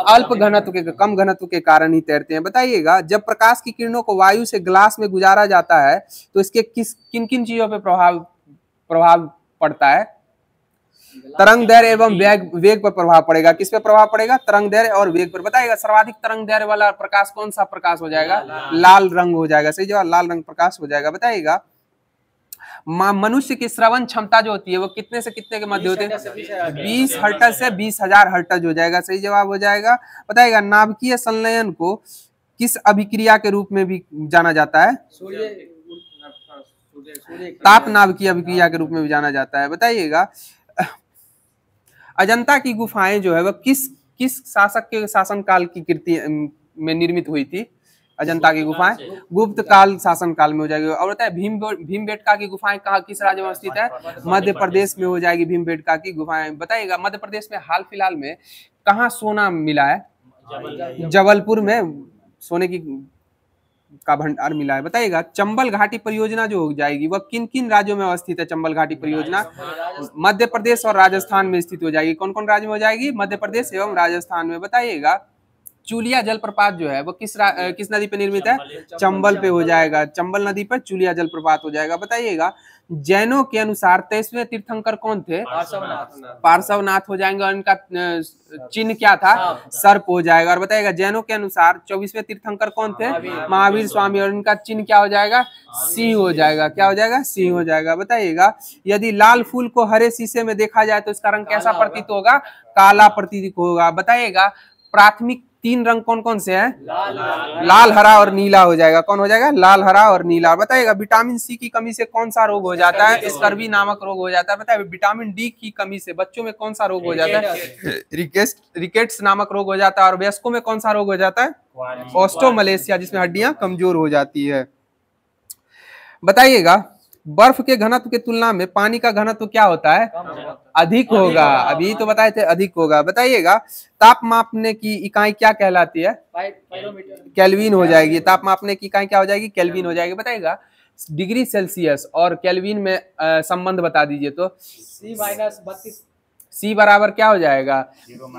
अल्प घनत्व के कम घनत्व के कारण ही तैरते हैं। बताइएगा जब प्रकाश की किरणों को वायु से ग्लास में गुजारा जाता है तो इसके किन किन चीजों पे प्रभाव पड़ता है? तरंग दैर्घ्य एवं वेग पर प्रभाव पड़ेगा। किस पे प्रभाव पड़ेगा? तरंग दैर्घ्य और वेग पर। बताइएगा सर्वाधिक तरंग दैर्घ्य वाला प्रकाश कौन सा प्रकाश हो जाएगा? लाल रंग हो जाएगा। सही जवाब लाल रंग प्रकाश हो जाएगा। बताइएगा मनुष्य की श्रवण क्षमता जो होती है वो कितने से कितने के मध्य होते हैं? 20 हर्ट्ज से 20,000 हर्ट्ज हो जाएगा। सही जवाब हो जाएगा। बताइएगा नाभिकीय संलयन को किस अभिक्रिया के रूप में भी जाना जाता है? ताप नाभिकीय अभिक्रिया के रूप में भी जाना जाता है। बताइएगा अजंता की गुफाएं जो है वह किस शासक के शासनकाल की कृति में निर्मित हुई थी? अजंता की गुफाएं गुप्त काल शासन काल में हो जाएगी। और बताए भीमबेटका की गुफाएं कहाँ किस राज्य में अवस्थित है? मध्य प्रदेश में हो जाएगी भीमबेटका की गुफाएं। बताइएगा मध्य प्रदेश में हाल फिलहाल में कहाँ सोना मिला है? जबलपुर में सोने का भंडार मिला है। बताइएगा चंबल घाटी परियोजना जो हो जाएगी वह किन किन राज्यों में अवस्थित है? चंबल घाटी परियोजना मध्य प्रदेश और राजस्थान में स्थित हो जाएगी। कौन कौन राज्य में हो जाएगी? मध्य प्रदेश एवं राजस्थान में। बताइएगा चूलिया जलप्रपात जो है वो किस नदी पे निर्मित है? चंबल पे हो जाएगा। चंबल नदी पर चूलिया जलप्रपात हो जाएगा। बताइएगा जैनों के अनुसार 23वें तीर्थंकर कौन थे? पार्श्वनाथ हो जाएंगे। और इनका चिन्ह क्या था? सर्प हो जाएगा। और बताइएगा जैनों के अनुसार 24वें तीर्थंकर कौन थे? महावीर स्वामी। और इनका चिन्ह क्या हो जाएगा? सिंह हो जाएगा। क्या हो जाएगा? सिंह हो जाएगा। बताइएगा यदि लाल फूल को हरे शीशे में देखा जाए तो इसका रंग कैसा प्रतीत होगा? काला प्रतीत होगा। बताइएगा प्राथमिक तीन रंग कौन कौन से हैं? लाल, हरा और नीला हो जाएगा। कौन हो जाएगा? लाल, हरा और नीला। बताइएगा विटामिन सी की कमी से कौन सा रोग हो जाता है? स्कर्वी नामक रोग हो जाता है। बताइए विटामिन डी की कमी से बच्चों में कौन सा रोग हो जाता है? रिकेट्स नामक रोग हो जाता है। और वयस्कों में कौन सा रोग हो जाता है? ऑस्टियोमलेशिया, जिसमें हड्डियां कमजोर हो जाती है। बताइएगा बर्फ के घनत्व की तुलना में पानी का घनत्व क्या होता है? अधिक होगा। अभी तो बताए थे अधिक होगा। बताइएगा ताप मापने की इकाई क्या कहलाती है? केल्विन हो जाएगी। ताप मापने की इकाई क्या हो जाएगी? केल्विन हो जाएगी। बताइएगा डिग्री सेल्सियस और केल्विन में संबंध बता दीजिए तो। C बराबर क्या हो जाएगा?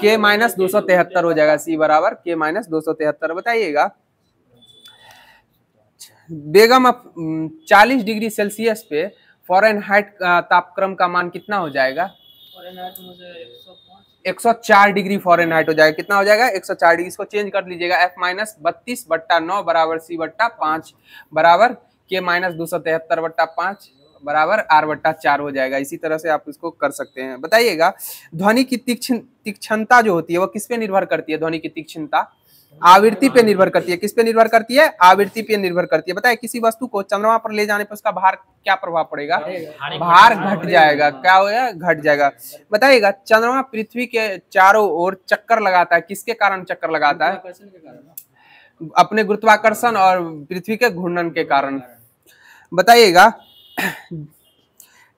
K-273 हो जाएगा। C बराबर K-273। बताइएगा बेगम 40 डिग्री सेल्सियस पे फ़ारेनहाइट का तापक्रम का मान कितना हो जाएगा? 104 डिग्री फ़ारेनहाइट हो जाएगा। कितना हो जाएगा? 104 डिग्री। इसको चेंज कर लीजिएगा। F-32/9 बराबर C/5 बराबर K-273/5 बराबर R/4 हो जाएगा। इसी तरह से आप इसको कर सकते हैं। बताइएगा ध्वनि की तीक्ष्णता जो होती है वो किस पे निर्भर करती है? ध्वनि की तीक्ष्णता आवृत्ति पे निर्भर करती है। किस पे निर्भर करती है? आवृत्ति पे निर्भर करती है। बताइए किसी वस्तु को चंद्रमा पर ले जाने पर उसका भार क्या प्रभाव पड़ेगा? भार घट जाएगा। क्या होगा? घट जाएगा। बताइएगा चंद्रमा पृथ्वी के चारों ओर चक्कर लगाता है, किसके कारण चक्कर लगाता है? अपने गुरुत्वाकर्षण और पृथ्वी के घूर्णन के कारण। बताइएगा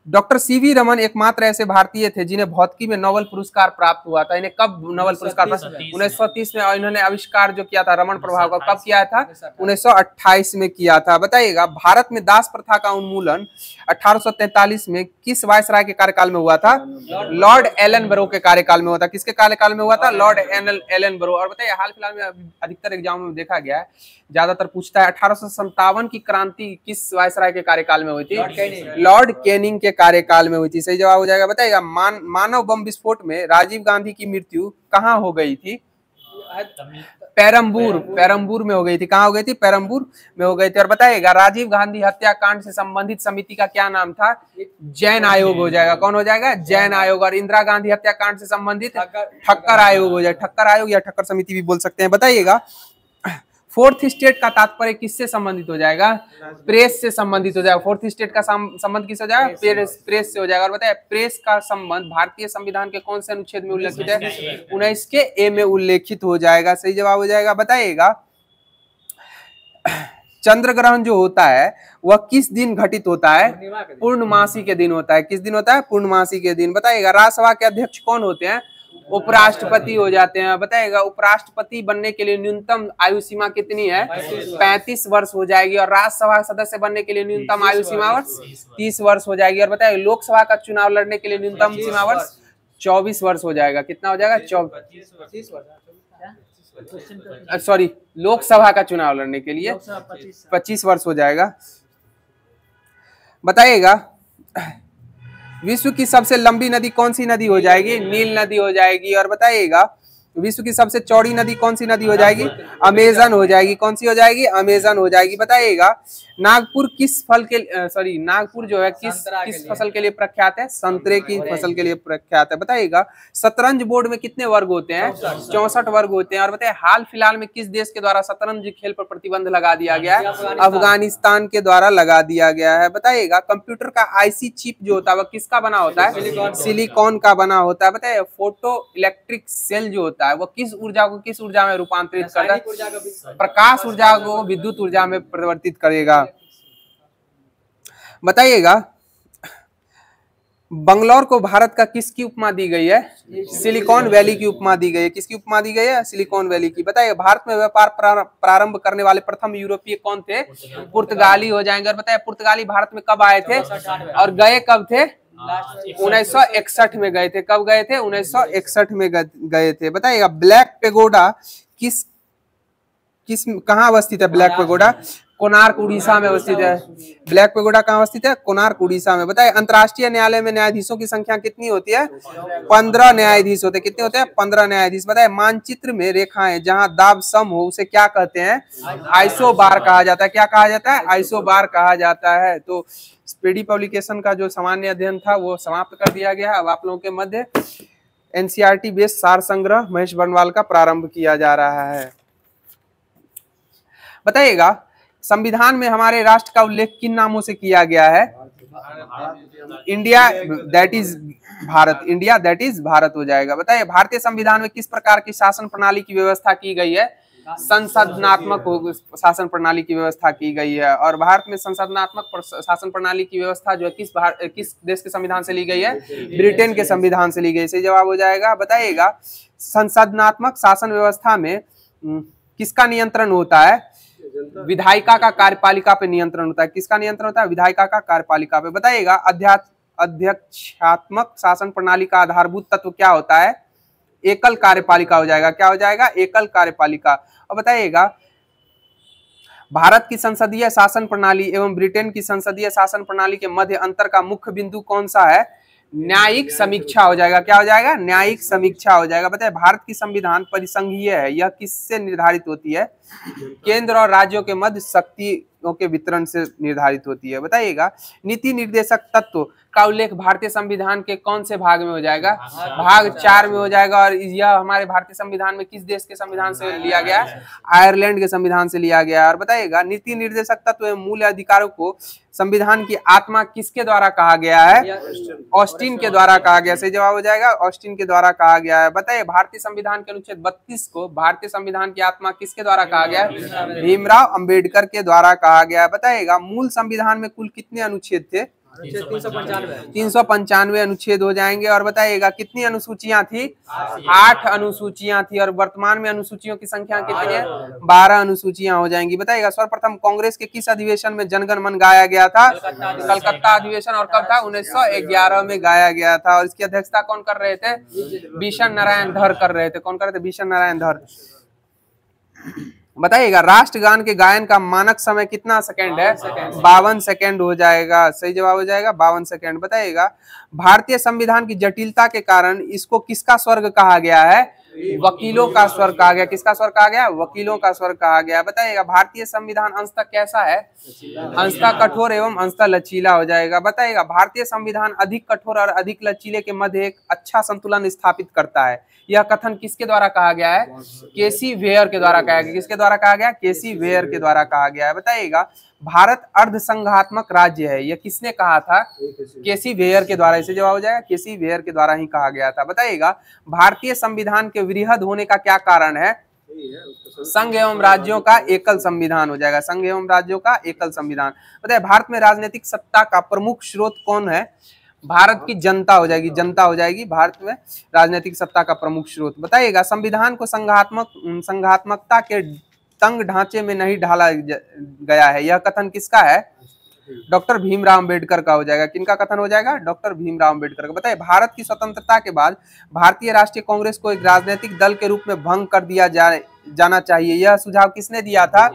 डॉक्टर सीवी रमन एकमात्र ऐसे भारतीय थे जिन्हें भौतिकी में नोबेल पुरस्कार प्राप्त हुआ था। इन्हें कब नोबेल पुरस्कार? 1930 में। और इन्होंने आविष्कार जो किया था रमन प्रभाव का, कब किया था? 1928 में किया था। बताइएगा भारत में दास प्रथा का उन्मूलन 1843 में किस वायसराय के कार्यकाल में हुआ था? लॉर्ड एलनबरो के कार्यकाल में हुआ था। किसके कार्यकाल में हुआ था? Lord Ellenborough. और बताइए हाल फिलहाल में अधिकतर एग्जाम में देखा गया है, ज्यादातर पूछता है 1857 की क्रांति किस वायसराय के कार्यकाल में हुई थी? लॉर्ड कैनिंग के कार्यकाल में हुई थी। सही जवाब हो जाएगा। बताइएगा मानव बम विस्फोट में राजीव गांधी की मृत्यु कहाँ हो गई थी? पेरम्बूर में हो गई थी। कहाँ हो गई थी? पेरम्बूर में हो गई थी। और बताइएगा राजीव गांधी हत्याकांड से संबंधित समिति का क्या नाम था? जैन आयोग हो जाएगा। कौन हो जाएगा? जैन आयोग। और इंदिरा गांधी हत्याकांड से संबंधित ठक्कर आयोग हो जाएगा। ठक्कर आयोग या ठक्कर समिति भी बोल सकते हैं। बताइएगा फोर्थ स्टेट का तात्पर्य किससे संबंधित हो जाएगा? प्रेस से संबंधित हो जाएगा। फोर्थ स्टेट का संबंध किससे हो जाएगा? प्रेस से हो जाएगा। और बताइए प्रेस का संबंध भारतीय संविधान के कौन से अनुच्छेद में उल्लेखित है? 19 के ए में उल्लेखित हो जाएगा। सही जवाब हो जाएगा। बताइएगा चंद्र ग्रहण जो होता है वह किस दिन घटित होता है? पूर्णमासी के दिन होता है। किस दिन होता है? पूर्णमासी के दिन। बताइएगा राज्यसभा के अध्यक्ष कौन होते हैं? उपराष्ट्रपति हो जाते हैं। बताइएगा उपराष्ट्रपति बनने के लिए न्यूनतम आयु सीमा कितनी है? 35 वर्ष हो जाएगी। और राज्यसभा सदस्य बनने के लिए न्यूनतम आयु सीमा वर्ष 30 वर्ष हो जाएगी। और बताइए लोकसभा का चुनाव लड़ने के लिए न्यूनतम सीमा वर्ष 24 वर्ष हो जाएगा। कितना हो जाएगा? 24 सॉरी लोकसभा का चुनाव लड़ने के लिए 25 वर्ष हो जाएगा। बताइएगा विश्व की सबसे लंबी नदी कौन सी नदी हो जाएगी? नील नदी हो जाएगी। और बताइएगा विश्व की सबसे चौड़ी नदी कौन सी नदी हो जाएगी? अमेजन हो जाएगी। कौन सी हो जाएगी? अमेजन हो जाएगी। बताइएगा नागपुर किस फल के नागपुर जो है किस फसल के लिए प्रख्यात है? संतरे की फसल के लिए प्रख्यात है। बताइएगा शतरंज बोर्ड में कितने वर्ग होते हैं? 64 वर्ग होते हैं। और बताइए हाल फिलहाल में किस देश के द्वारा शतरंज खेल पर प्रतिबंध लगा दिया गया है? अफगानिस्तान के द्वारा लगा दिया गया है। बताइएगा कंप्यूटर का आईसी चिप जो होता है वह किसका बना होता है? सिलिकॉन का बना होता है। बताइए फोटो इलेक्ट्रिक सेल जो होता है वो किस ऊर्जा को किस ऊर्जा में रूपांतरित करता है? प्रकाश ऊर्जा को विद्युत ऊर्जा में परिवर्तित करेगा। बताइएगा बंगलौर को भारत का किसकी उपमा दी गई है? सिलिकॉन वैली की उपमा दी गई है। किसकी उपमा दी गई है? सिलिकॉन वैली की। बताइए भारत में व्यापार प्रारंभ करने वाले प्रथम यूरोपीय कौन थे? पुर्तगाली हो जाएंगे। और बताइए पुर्तगाली भारत में कब आए थे और गए कब थे? 1961 में गए थे। कब गए थे? 1961 में गए थे। बताइएगा ब्लैक पेगोडा कहाँ अवस्थित है? ब्लैक पेगोडा कोणार्क उड़ीसा में अवस्थित है। ब्लैक पेगोडा कहाँ अवस्थित है? कोणार्क उड़ीसा में। बताइए अंतर्राष्ट्रीय न्यायालय में न्यायाधीशों की संख्या कितनी होती है? 15 न्यायाधीश होते हैं। कितने होते हैं? 15 न्यायाधीश। बताइए मानचित्र में रेखाएं जहां दाब सम हो उसे क्या कहते हैं? आइसोबार कहा जाता है। क्या कहा जाता है? आइसोबार कहा जाता है। तो स्पीडी पब्लिकेशन का जो सामान्य अध्ययन था वो समाप्त कर दिया गया। अब आप लोगों के मध्य एनसीईआरटी बेस्ड सार संग्रह महेश बनवाल का प्रारंभ किया जा रहा है। बताइएगा संविधान में हमारे राष्ट्र का उल्लेख किन नामों से किया गया है? India that is Bharat, India that is Bharat हो जाएगा। बताइए भारतीय संविधान में किस प्रकार की शासन प्रणाली की व्यवस्था की गई है? संसदनात्मक शासन प्रणाली की व्यवस्था की गई है। और भारत में संसदनात्मक शासन प्रणाली की व्यवस्था जो है किस देश के संविधान से ली गई है? ब्रिटेन के संविधान से ली गई। सही जवाब हो जाएगा। बताइएगा संसदनात्मक शासन व्यवस्था में किसका नियंत्रण होता है? विधायिका का कार्यपालिका पे नियंत्रण होता है। किसका नियंत्रण होता है? विधायिका का कार्यपालिका पे। बताइएगा अध्यक्षात्मक शासन प्रणाली का आधारभूत तत्व क्या होता है? एकल कार्यपालिका हो जाएगा। क्या हो जाएगा? एकल कार्यपालिका। और बताइएगा भारत की संसदीय शासन प्रणाली एवं ब्रिटेन की संसदीय शासन प्रणाली के मध्य अंतर का मुख्य बिंदु कौन सा है? न्यायिक समीक्षा हो जाएगा। क्या हो जाएगा? न्यायिक समीक्षा हो जाएगा। बताइए भारत की संविधान परिसंघीय है, यह किससे निर्धारित होती है? केंद्र और राज्यों के मध्य शक्तियों के वितरण से निर्धारित होती है। बताइएगा नीति निर्देशक तत्व का उल्लेख भारतीय संविधान के कौन से भाग में हो जाएगा? भाग 4 में हो जाएगा। और यह हमारे भारतीय संविधान में किस देश के संविधान से लिया गया है? आयरलैंड के संविधान से लिया गया है। और बताइएगा नीति निर्देशक तत्व एवं मूल अधिकारों को संविधान की आत्मा किसके द्वारा कहा गया है? ऑस्टिन के द्वारा कहा गया। सही जवाब हो जाएगा। ऑस्टिन के द्वारा कहा गया है। बताइए भारतीय संविधान के अनुच्छेद 32 को भारतीय संविधान की आत्मा किसके द्वारा कहा गया है? भीमराव अंबेडकर के द्वारा कहा गया है। बताइएगा मूल संविधान में कुल कितने अनुच्छेद थे? 395 अनुच्छेद हो जाएंगे। और बताइएगा कितनी अनुसूचियां थी? 8 अनुसूचियां थी। और वर्तमान में अनुसूचियों की संख्या कितनी है? 12 अनुसूचियां हो जाएंगी। बताइएगा सर्वप्रथम कांग्रेस के किस अधिवेशन में जनगण मन गाया गया था? कलकत्ता अधिवेशन। और कब था? 1911 में गाया गया था। और इसकी अध्यक्षता कौन कर रहे थे? बिशन नारायण धर कर रहे थे। कौन कर रहे थे? बिशन नारायण धर। बताइएगा राष्ट्रगान के गायन का मानक समय कितना सेकंड है? 52 सेकंड हो जाएगा। सही जवाब हो जाएगा 52 सेकंड। बताइएगा भारतीय संविधान की जटिलता के कारण इसको किसका स्वर्ग कहा गया है? वकीलों का स्वर्ग कहा गया। किसका स्वर्ग कहा गया? वकीलों का स्वर्ग कहा गया। बताइएगा भारतीय संविधान अंशतः कैसा है? अंशतः कठोर एवं अंशतः लचीला हो जाएगा। बताइएगा भारतीय संविधान अधिक कठोर और अधिक लचीले के मध्य एक अच्छा संतुलन स्थापित करता है। यह कथन किसके द्वारा कहा गया है? केसी वेयर के द्वारा कहा गया। किसके द्वारा कहा गया? केसी वेयर के द्वारा कहा गया है। बताइएगा भारत अर्धसंघात्मक राज्य है, यह किसने कहा था? केसी वेयर के द्वारा। इसे जवाब हो जाएगा केसी वेयर के द्वारा ही कहा गया था। बताइएगा भारतीय संविधान के वृहद होने का क्या कारण है? संघ एवं राज्यों का एकल संविधान हो जाएगा। संघ एवं राज्यों का एकल संविधान। बताइए भारत में राजनीतिक सत्ता का प्रमुख स्रोत कौन है? भारत की जनता हो जाएगी। जनता हो जाएगी भारत में राजनीतिक सत्ता का प्रमुख स्रोत। बताइएगा संविधान को संघात्मकता के तंग ढांचे में नहीं ढाला गया है, यह कथन किसका है? डॉक्टर भीमराव अंबेडकर का हो जाएगा। किनका कथन हो जाएगा? डॉक्टर भीमराव अंबेडकर का। बताइए भारत की स्वतंत्रता के बाद भारतीय राष्ट्रीय कांग्रेस को एक राजनीतिक दल के रूप में भंग कर दिया जाना चाहिए, यह सुझाव किसने दिया था?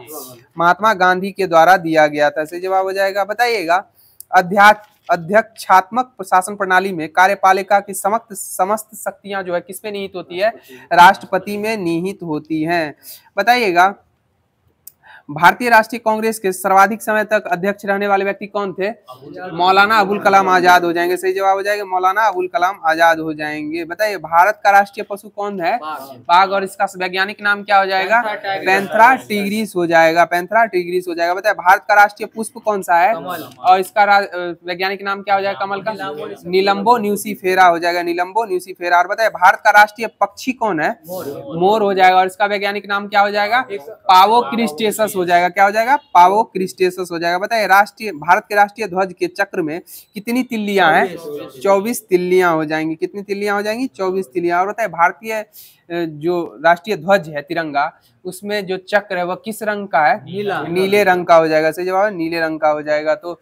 महात्मा गांधी के द्वारा दिया गया था। सही जवाब हो जाएगा। बताइएगा अध्यक्षात्मक प्रशासन प्रणाली में कार्यपालिका की समस्त शक्तियां जो है किस पे निहित होती है? राष्ट्रपति में निहित होती हैं। बताइएगा भारतीय राष्ट्रीय कांग्रेस के सर्वाधिक समय तक अध्यक्ष रहने वाले व्यक्ति कौन थे? मौलाना अबुल कलाम आजाद हो जाएंगे। सही जवाब हो जाएगा मौलाना अबुल कलाम आजाद हो जाएंगे। बताइए भारत का राष्ट्रीय पशु कौन है? बाघ। और इसका वैज्ञानिक नाम क्या हो जाएगा? पैंथेरा टिग्रिस हो जाएगा। पैंथेरा टिग्रिस हो जाएगा। बताइए भारत का राष्ट्रीय पुष्प कौन सा है? और इसका वैज्ञानिक नाम क्या हो जाएगा कमल का? नीलम्बो न्यूसीफेरा हो जाएगा। नीलम्बो न्यूसीफेरा। और बताइए भारत का राष्ट्रीय पक्षी कौन है? मोर हो जाएगा। और इसका वैज्ञानिक नाम क्या हो जाएगा? पावो क्रिस्टेसस हो जाएगा। क्या हो जाएगा? पावो क्रिस्टेसस हो जाएगा। बताइए भारत के राष्ट्रीय ध्वज के चक्र में कितनी तिल्लियां हैं? 24 तिल्लियां हो जाएंगी। कितनी तिल्लियां हो जाएंगी? 24 तिल्लियां। और बताइए भारतीय जो राष्ट्रीय ध्वज है तिरंगा, उसमें जो चक्र है वह किस रंग का है? नीले रंग का हो जाएगा। सही जवाब है नीले रंग का हो जाएगा। तो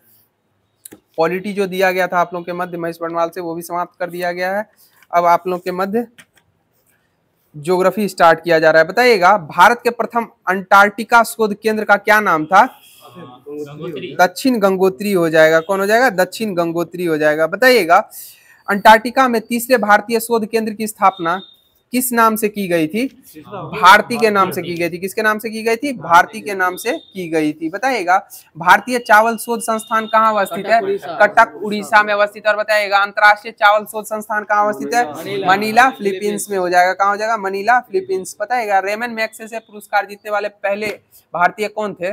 पॉलिटी जो दिया गया था आप लोगों के मध्य महेश बनवाल से, वो भी समाप्त कर दिया गया है। अब आप लोगों के मध्य ज्योग्राफी स्टार्ट किया जा रहा है। बताइएगा भारत के प्रथम अंटार्कटिका शोध केंद्र का क्या नाम था? दक्षिण गंगोत्री हो जाएगा। कौन हो जाएगा? दक्षिण गंगोत्री हो जाएगा। बताइएगा अंटार्कटिका में तीसरे भारतीय शोध केंद्र की स्थापना किस नाम से की गई थी? भारती के नाम से की गई थी। किसके नाम से की गई थी? भारती के नाम से की गई थी। बताइएगा भारतीय चावल शोध संस्थान कहाँ अवस्थित है? कटक उड़ीसा में अवस्थित है। और बताइएगा अंतर्राष्ट्रीय चावल शोध संस्थान कहाँ अवस्थित है? मनीला फिलीपींस में हो जाएगा। कहाँ हो जाएगा? Manila Philippines. बताइएगा रेमन मैग्सेसे पुरस्कार जीतने वाले पहले भारतीय कौन थे?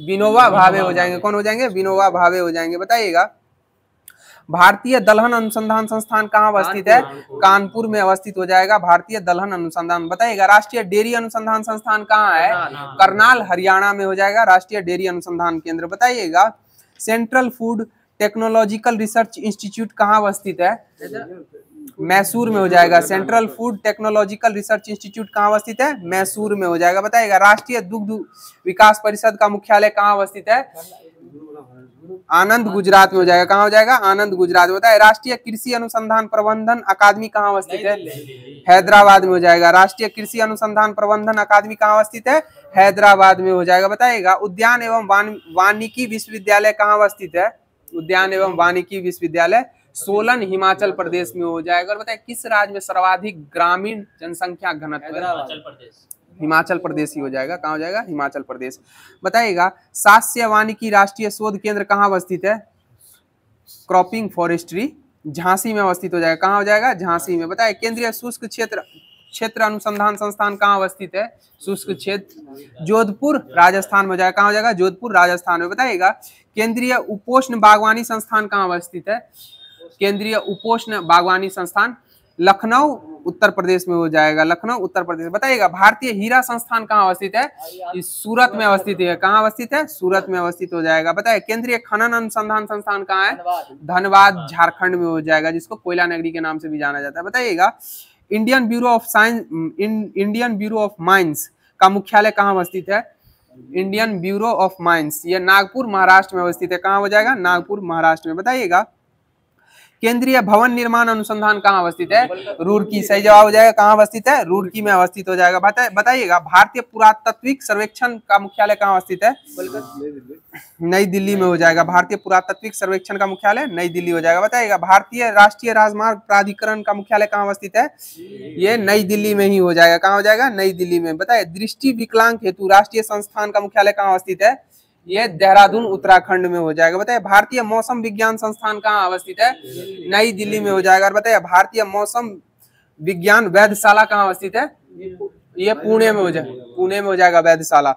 विनोबा भावे हो जाएंगे। कौन हो जाएंगे? विनोबा भावे हो जाएंगे। बताइएगा भारतीय दलहन अनुसंधान संस्थान कहाँ अवस्थित है? कानपुर में अवस्थित हो जाएगा भारतीय दलहन अनुसंधान। बताइएगा राष्ट्रीय डेयरी अनुसंधान संस्थान कहाँ है? करनाल हरियाणा में हो जाएगा राष्ट्रीय डेयरी अनुसंधान केंद्र। बताइएगा central food technological research institute कहाँ अवस्थित है? मैसूर में हो जाएगा। Central food technological research institute कहाँ अवस्थित है? मैसूर में हो जाएगा। बताइएगा राष्ट्रीय दुग्ध विकास परिषद का मुख्यालय कहाँ अवस्थित है? आनंद गुजरात में हो जाएगा। कहाँ हो जाएगा? आनंद गुजरात। बताए राष्ट्रीय कृषि अनुसंधान प्रबंधन अकादमी कहाँ अवस्थित है? हैदराबाद में हो जाएगा। राष्ट्रीय कृषि अनुसंधान प्रबंधन अकादमी कहाँ अवस्थित है? हैदराबाद में हो जाएगा। बताइएगा उद्यान एवं वानिकी विश्वविद्यालय कहाँ अवस्थित है? उद्यान एवं वानिकी विश्वविद्यालय सोलन हिमाचल प्रदेश में हो जाएगा। और बताइए किस राज्य में सर्वाधिक ग्रामीण जनसंख्या घनत्व है? हिमाचल प्रदेश ही हो जाएगा। कहाँ हो जाएगा? हिमाचल प्रदेश। बताइएगा शास्य वानिकी राष्ट्रीय शोध केंद्र कहाँ अवस्थित है? क्रॉपिंग फॉरेस्ट्री झांसी में अवस्थित हो जाएगा। कहाँ हो जाएगा? झांसी में। बताइए केंद्रीय शुष्क क्षेत्र अनुसंधान संस्थान कहाँ अवस्थित है? शुष्क क्षेत्र जोधपुर राजस्थान में हो जाएगा। कहाँ हो जाएगा? जोधपुर राजस्थान में। बताइएगा केंद्रीय उपोष्ण बागवानी संस्थान कहाँ अवस्थित है? केंद्रीय उपोष्ण बागवानी संस्थान लखनऊ उत्तर प्रदेश में हो जाएगा। लखनऊ उत्तर प्रदेश। बताइएगा भारतीय हीरा संस्थान कहाँ अवस्थित है? इस सूरत में अवस्थित है। कहाँ अवस्थित है? सूरत में अवस्थित हो जाएगा। बताइए केंद्रीय खनन अनुसंधान संस्थान कहाँ है? धनबाद झारखंड में हो जाएगा, जिसको कोयला नगरी के नाम से भी जाना जाता है। बताइएगा Indian bureau of science Indian bureau of mines का मुख्यालय कहाँ अवस्थित है? इंडियन ब्यूरो ऑफ माइंस ये नागपुर महाराष्ट्र में अवस्थित है। कहाँ हो जाएगा? नागपुर महाराष्ट्र में। बताइएगा केंद्रीय भवन निर्माण अनुसंधान कहाँ अवस्थित है? रुड़की। सही जवाब हो जाएगा। कहाँ अवस्थित है? रुड़की में अवस्थित हो जाएगा। बताइएगा भारतीय पुरातात्विक सर्वेक्षण का मुख्यालय कहाँ अवस्थित है? नई दिल्ली में हो जाएगा। भारतीय पुरातात्विक सर्वेक्षण का मुख्यालय नई दिल्ली हो जाएगा। बताइएगा भारतीय राष्ट्रीय राजमार्ग प्राधिकरण का मुख्यालय कहाँ अवस्थित है? ये नई दिल्ली में ही हो जाएगा। कहाँ हो जाएगा? नई दिल्ली में। बताइए दृष्टि विकलांग हेतु राष्ट्रीय संस्थान का मुख्यालय कहाँ अवस्थित है? ये देहरादून उत्तराखंड में हो जाएगा। बताइए भारतीय मौसम विज्ञान संस्थान कहाँ अवस्थित है? नई दिल्ली में हो जाएगा। और बताइए भारतीय मौसम विज्ञान वेधशाला कहाँ अवस्थित है? ये पुणे में हो जाएगा। पुणे में हो जाएगा वेधशाला।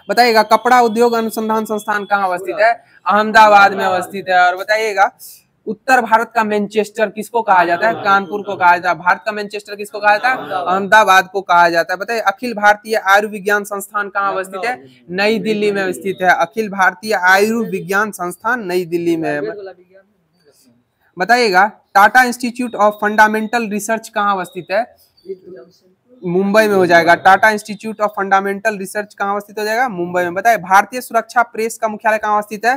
बताइएगा कपड़ा उद्योग अनुसंधान संस्थान कहाँ अवस्थित है? अहमदाबाद में अवस्थित है। और बताइएगा उत्तर भारत का मैनचेस्टर किसको कहा जाता है? कानपुर को कहा जाता है। भारत का मैनचेस्टर किसको कहा जाता है? अहमदाबाद को कहा जाता है। बताइए अखिल भारतीय आयुर्विज्ञान संस्थान कहाँ अवस्थित है? नई दिल्ली में स्थित है। अखिल भारतीय आयुर्विज्ञान संस्थान नई दिल्ली में है। बताइएगा Tata institute of fundamental research कहाँ अवस्थित है? मुंबई में हो जाएगा। Tata institute of fundamental research कहाँ अवस्थित हो जाएगा? मुंबई में। बताइए भारतीय सुरक्षा प्रेस का मुख्यालय कहाँ अवस्थित है?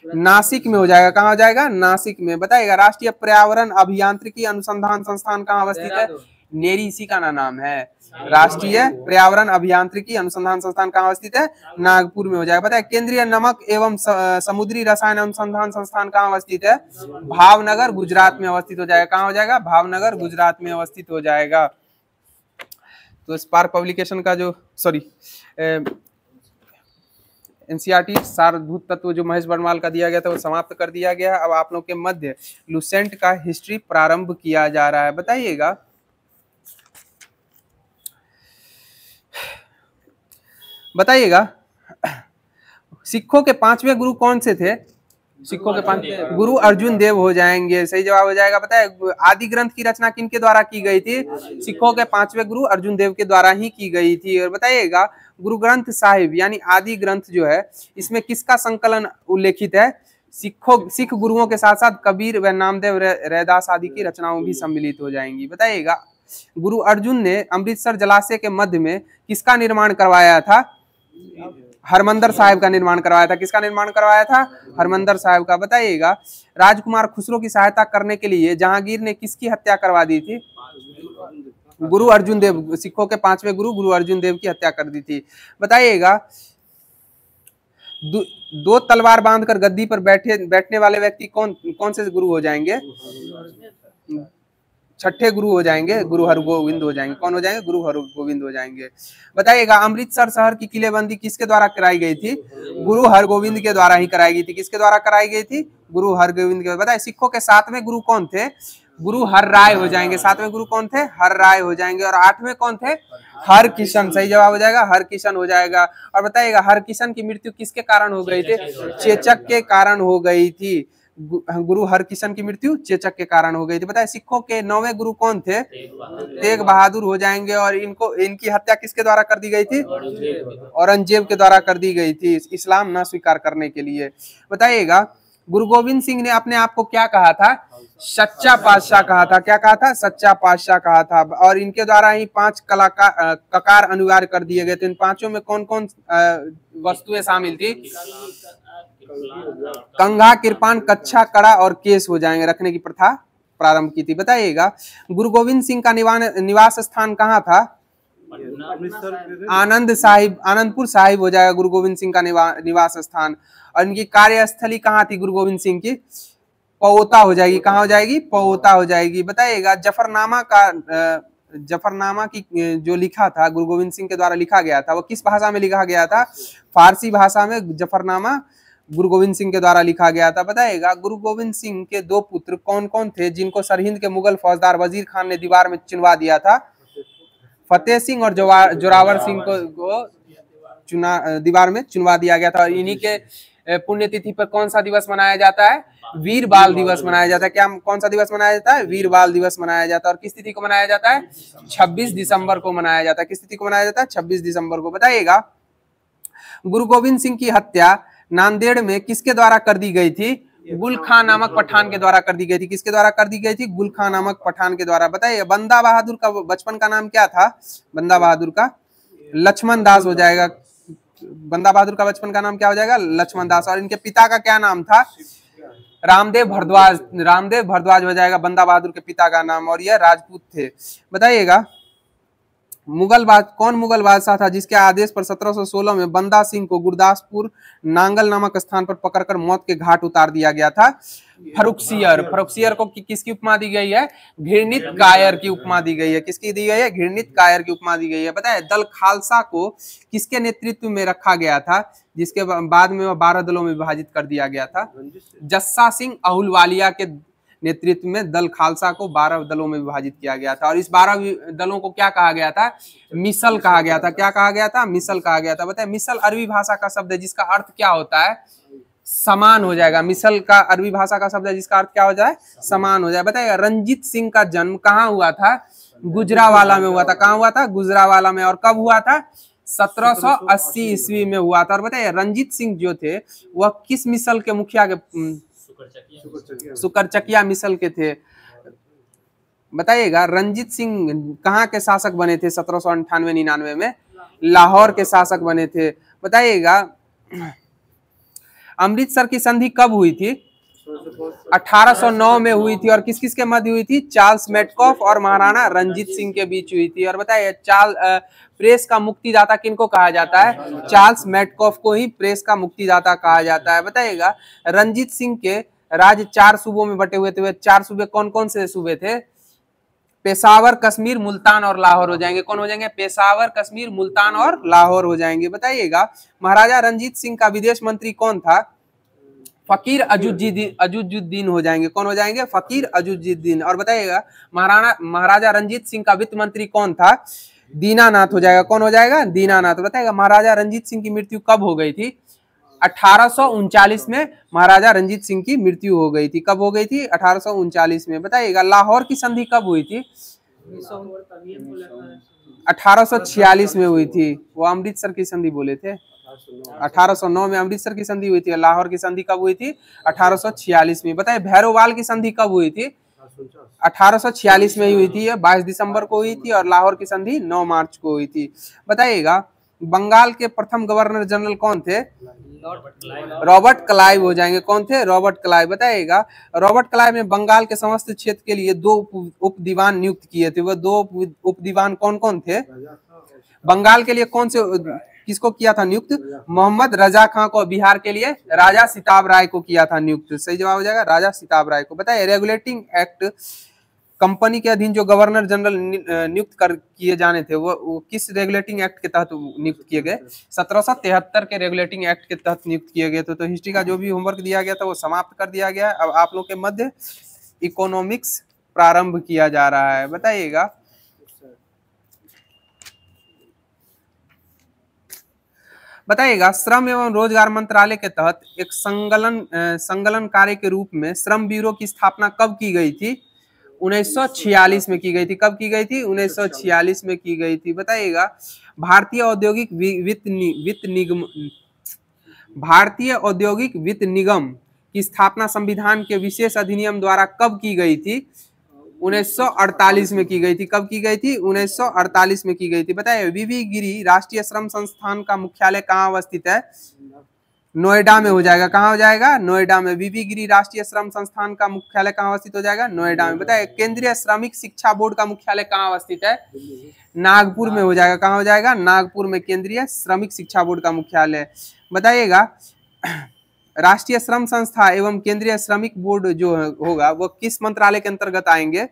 नासिक में हो जाएगा। कहाँ हो जाएगा? नासिक में। बताइएगा राष्ट्रीय पर्यावरण अभियांत्रिकी अनुसंधान संस्थान कहाँ अवस्थित है? नेरी इसी का नाम है। राष्ट्रीय पर्यावरण अभियांत्रिकी अनुसंधान संस्थान कहाँ अवस्थित है? नागपुर में हो जाएगा। बताइए केंद्रीय नमक एवं समुद्री रसायन अनुसंधान संस्थान कहाँ अवस्थित है? भावनगर गुजरात में अवस्थित हो जाएगा। कहाँ हो जाएगा? भावनगर गुजरात में अवस्थित हो जाएगा। तो स्पार्क पब्लिकेशन का जो एनसीईआरटी सारभूत तत्व जो महेश बरमाल का दिया गया था वो समाप्त कर दिया गया। अब आप लोग के मध्य लुसेंट का हिस्ट्री प्रारंभ किया जा रहा है। बताइएगा सिखों के 5वें गुरु कौन से थे? सिखों के 5 गुरु अर्जुन देव हो जाएंगे। सही जवाब हो जाएगा। पता है आदि ग्रंथ की रचना किनके द्वारा की गई थी? सिखों के 5वें गुरु अर्जुन देव के द्वारा ही की गई थी। और बताइएगा गुरु ग्रंथ साहिब यानी आदि ग्रंथ जो है इसमें किसका संकलन उल्लेखित है? सिख गुरुओं के साथ साथ कबीर व नामदेव रैदास आदि की रचनाओं भी सम्मिलित हो जाएंगी। बताइएगा गुरु अर्जुन ने अमृतसर जलाशय के मध्य में किसका निर्माण करवाया था? हरमंदर साहिब का निर्माण करवाया था। किसका निर्माण करवाया था? हरमंदर साहिब का। बताइएगा राजकुमार खुसरो की सहायता करने के लिए जहांगीर ने किसकी हत्या करवा दी थी? गुरु अर्जुन देव। सिखों के 5वें गुरु गुरु अर्जुन देव की हत्या कर दी थी। बताइएगा दो तलवार बांधकर गद्दी पर बैठने वाले व्यक्ति कौन से गुरु हो जाएंगे? छठे गुरु हो जाएंगे, गुरु हरगोविंद हो जाएंगे। कौन हो जाएंगे? गुरु हरगोविंद हो जाएंगे। बताइएगा अमृतसर शहर की किलेबंदी किसके द्वारा कराई गई थी? गुरु हरगोविंद के द्वारा ही कराई गई थी। किसके द्वारा कराई गई थी? गुरु हरगोविंद के। बताइए सिखों के 7वें गुरु कौन थे? गुरु हर राय हो जाएंगे। 7वें गुरु कौन थे? हर राय हो जाएंगे। और 8वें कौन थे? हर किशन। सही जवाब हो जाएगा हर किशन हो जाएगा। और बताइएगा हर किशन की मृत्यु किसके कारण हो गई थी? चेचक के कारण हो गई थी। गुरु हरकिशन की मृत्यु चेचक के कारण हो गई थी। बताए सिखों के 9वें गुरु कौन थे? तेग बहादुर हो जाएंगे। और इनकी हत्या किसके द्वारा कर दी गई थी? औरंगजेब के द्वारा कर दी गई थी, इस्लाम न स्वीकार करने के लिए। बताइएगा गुरु गोविंद सिंह ने अपने आप को क्या कहा था? सच्चा पातशाह कहा था। क्या कहा था? सच्चा पातशाह कहा था। और इनके द्वारा ही 5 ककार अनिवार्य कर दिए गए थे। इन 5 में कौन कौन वस्तुएं शामिल थी? कंघा, किरपान, कच्छा, कड़ा और केस हो जाएंगे। रखने की प्रथा प्रारंभ की थी। बताइएगा गुरु गोविंद सिंह का निवास स्थान कहाँ था? आनंदपुर साहिब हो जाएगा गुरु गोविंद सिंह का निवास स्थान। और इनकी कार्यस्थली कहाँ थी गुरु गोविंद सिंह की? पओता हो जाएगी। कहाँ हो जाएगी? पओता हो जाएगी। बताइएगा जफरनामा की जो लिखा था गुरु गोविंद सिंह के द्वारा लिखा गया था वो किस भाषा में लिखा गया था? फारसी भाषा में जफरनामा गुरु गोविंद सिंह के द्वारा लिखा गया था। बताइएगा गुरु गोविंद सिंह के 2 पुत्र कौन कौन थे जिनको सरहिंद के मुगल फौजदार वजीर खान ने दीवार में चिनवा दिया था? फतेह सिंह और जोरावर सिंह को दीवार में चुनवा दिया गया था। और इन्हीं के पुण्यतिथि पर कौन सा दिवस मनाया जाता है? वीर बाल दिवस मनाया जाता है। क्या कौन सा दिवस मनाया जाता है? वीर बाल दिवस मनाया जाता है। और किस तिथि को मनाया जाता है? 26 दिसंबर को मनाया जाता है। किस तिथि को मनाया जाता है? 26 दिसंबर को। बताइएगा गुरु गोविंद सिंह की हत्या नांदेड़ में किसके द्वारा कर दी गई थी? गुल खां नामक पठान के द्वारा कर दी गई थी। किसके द्वारा कर दी गई थी? गुल खां नामक पठान के द्वारा। बताइए बंदा बहादुर का बचपन का नाम क्या था? बंदा बहादुर का लक्ष्मण दास हो जाएगा। बंदा बहादुर का बचपन का नाम क्या हो जाएगा? लक्ष्मण दास। और इनके पिता का क्या नाम था? रामदेव भरद्वाज। रामदेव भरद्वाज हो जाएगा बंदा बहादुर के पिता का नाम। और यह राजपूत थे। बताइएगा कौन मुगल बादशाह था जिसके आदेश पर 1716 में बंदा सिंह को गुरदासपुर नांगल नामक स्थान पर पकड़कर मौत के घाट उतार दिया गया था? फर्रुखसियर को किसकी उपमा दी गई है? घृणित कायर की उपमा दी गई है। किसकी दी गई है? घृणित कायर की उपमा दी गई है। बताए दल खालसा को किसके नेतृत्व में रखा गया था जिसके बाद में वह 12 दलों में विभाजित कर दिया गया था? जस्सा सिंह अहुलवालिया के नेतृत्व में दल खालसा को 12 दलों में विभाजित किया गया था। और इस 12 दलों को क्या कहा गया था? मिसल कहा गया था। क्या कहा गया था? मिसल कहा गया था। बताए मिसल अरबी भाषा का शब्द है जिसका अर्थ क्या होता है? समान हो जाएगा। मिसल का अरबी भाषा का शब्द है जिसका अर्थ क्या हो जाए? समान हो जाए। बताइए रंजीत सिंह का जन्म कहाँ हुआ था? गुजरावाला में हुआ था। कहाँ हुआ था? गुजरावाला में। और कब हुआ था? 1780 ईस्वी में हुआ था। और बताइए रंजीत सिंह जो थे वह किस मिसल के मुखिया के? सुकरचकिया मिसल के थे। बताइएगा रंजीत सिंह कहाँ के शासक बने थे? 1798-99 में लाहौर के शासक बने थे। बताइएगा अमृतसर की संधि कब हुई थी? 1809 में हुई थी। और किस किस के मध्य हुई थी? चार्ल्स मेटकॉफ और महाराणा रंजीत सिंह के बीच हुई थी। और बताइए प्रेस का मुक्तिदाता किनको कहा जाता है? चार्ल्स मेटकॉफ को ही प्रेस का मुक्तिदाता कहा जाता है। बताइएगा रंजीत सिंह के राज्य 4 सूबों में बटे हुए थे। वे 4 सूबे कौन कौन से सूबे थे? पेशावर, कश्मीर, मुल्तान और लाहौर हो जाएंगे। कौन हो जाएंगे? पेशावर, कश्मीर, मुल्तान और लाहौर हो जाएंगे। बताइएगा महाराजा रंजीत सिंह का विदेश मंत्री कौन था? फकीर अजुजुद्दीन हो जाएंगे। कौन हो जाएंगे? फकीर अजुजुद्दीन। और बताइएगा महाराजा रंजीत सिंह का वित्त मंत्री कौन था? दीनानाथ हो जाएगा। कौन हो जाएगा? दीनानाथ। बताइएगा महाराजा रंजीत सिंह की मृत्यु कब हो गई थी? 1839 में महाराजा रंजीत सिंह की मृत्यु हो गई थी। कब हो गई थी? 1839 में। बताइएगा लाहौर की संधि कब हुई थी? 1846 में हुई थी। वो अमृतसर की संधि बोले थे। 1809 में अमृतसर की संधि हुई थी। लाहौर की संधि कब हुई थी? 1846 में। बताइए भैरोवाल की संधि कब हुई थी? 1846 में हुई थी। 22 दिसंबर को हुई थी। और लाहौर की संधि 9 मार्च को हुई थी। बताइएगा बंगाल के प्रथम गवर्नर जनरल कौन थे? रॉबर्ट क्लाइव हो जाएंगे। कौन थे? Robert Clive. बताइएगा रॉबर्ट क्लाइव ने बंगाल के समस्त क्षेत्र के लिए 2 उप दीवान नियुक्त किए थे। वह 2 उप दीवान कौन कौन थे? बंगाल के लिए कौन से किसको किया था नियुक्त? मोहम्मद रजा खां को। बिहार के लिए राजा सिताब राय को किया था नियुक्त। सही जवाब हो जाएगा राजा सिताब राय को। बताइए रेगुलेटिंग एक्ट कंपनी के अधीन जो गवर्नर जनरल नियुक्त कर किए जाने थे वो किस रेगुलेटिंग एक्ट के तहत नियुक्त किए गए? 1773 के रेगुलेटिंग एक्ट के तहत नियुक्त किए गए थे। तो हिस्ट्री का जो भी होमवर्क दिया गया था वो समाप्त कर दिया गया। अब आप लोग के मध्य इकोनॉमिक्स प्रारंभ किया जा रहा है। बताइएगा श्रम एवं रोजगार मंत्रालय के तहत एक संकलन कार्य के रूप में श्रम ब्यूरो की स्थापना कब की गई थी? 1946 में की गई थी। कब की गई थी? 1946 में की गई थी। बताइएगा भारतीय औद्योगिक वित्त निगम की स्थापना संविधान के विशेष अधिनियम द्वारा कब की गई थी? 1948 में की गई थी। कब की गई थी? 1948 में की गई थी। बताइए वीवी गिरी राष्ट्रीय श्रम संस्थान का मुख्यालय कहाँ अवस्थित है? नोएडा में हो जाएगा। कहाँ हो जाएगा? नोएडा में। वीवी गिरी राष्ट्रीय श्रम संस्थान का मुख्यालय कहाँ अवस्थित हो जाएगा? नोएडा में। बताइए केंद्रीय श्रमिक शिक्षा बोर्ड का मुख्यालय कहाँ अवस्थित है? नागपुर में हो जाएगा। कहाँ हो जाएगा? नागपुर में केंद्रीय श्रमिक शिक्षा बोर्ड का मुख्यालय। बताइएगा राष्ट्रीय श्रम संस्था एवं केंद्रीय श्रमिक बोर्ड जो होगा वो किस मंत्रालय के अंतर्गत आएंगे?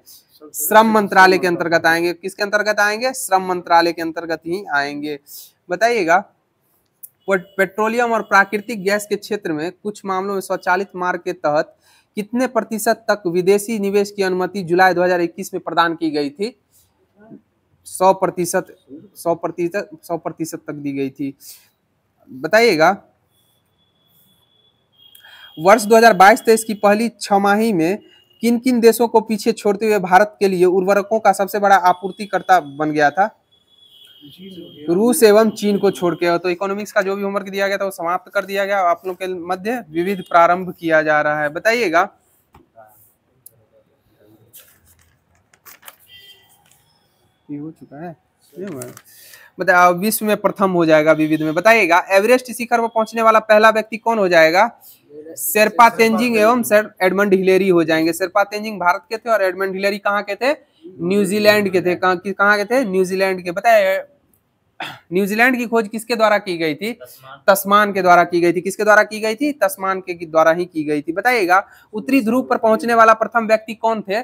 श्रम मंत्रालय के अंतर्गत आएंगे। किसके अंतर्गत आएंगे? श्रम मंत्रालय के अंतर्गत ही आएंगे। बताइएगा पेट्रोलियम और प्राकृतिक गैस के क्षेत्र में कुछ मामलों में स्वचालित मार्ग के तहत कितने प्रतिशत तक विदेशी निवेश की अनुमति जुलाई 2021 में प्रदान की गई थी? 100% तक दी गई थी। बताइएगा वर्ष 2022-23 की पहली छमाही में किन किन देशों को पीछे छोड़ते हुए भारत के लिए उर्वरकों का सबसे बड़ा आपूर्तिकर्ता बन गया था? रूस एवं चीन को छोड़ के। तो इकोनॉमिक्स का जो भी होमवर्क दिया गया था वो समाप्त कर दिया गया। आप लोग के मध्य विविध प्रारंभ किया जा रहा है। बताइएगा ये हो चुका है। बताइए विश्व में प्रथम हो जाएगा विविध में। बताइएगा एवरेस्ट शिखर पर पहुंचने वाला पहला व्यक्ति कौन हो जाएगा? शेरपा तेंजिंग एवं सर एडमंड हिलेरी हो जाएंगे। शेरपा तेंजिंग भारत के थे और एडमंड हिलेरी कहाँ के थे? न्यूजीलैंड के थे। कहाँ के थे? न्यूजीलैंड के। बताए न्यूजीलैंड की खोज किसके द्वारा की गई थी? तस्मान के द्वारा की गई थी। किसके द्वारा की गई थी? तस्मान के द्वारा ही की गई थी। बताइएगा उत्तरी ध्रुव पर पहुंचने वाला प्रथम व्यक्ति कौन थे?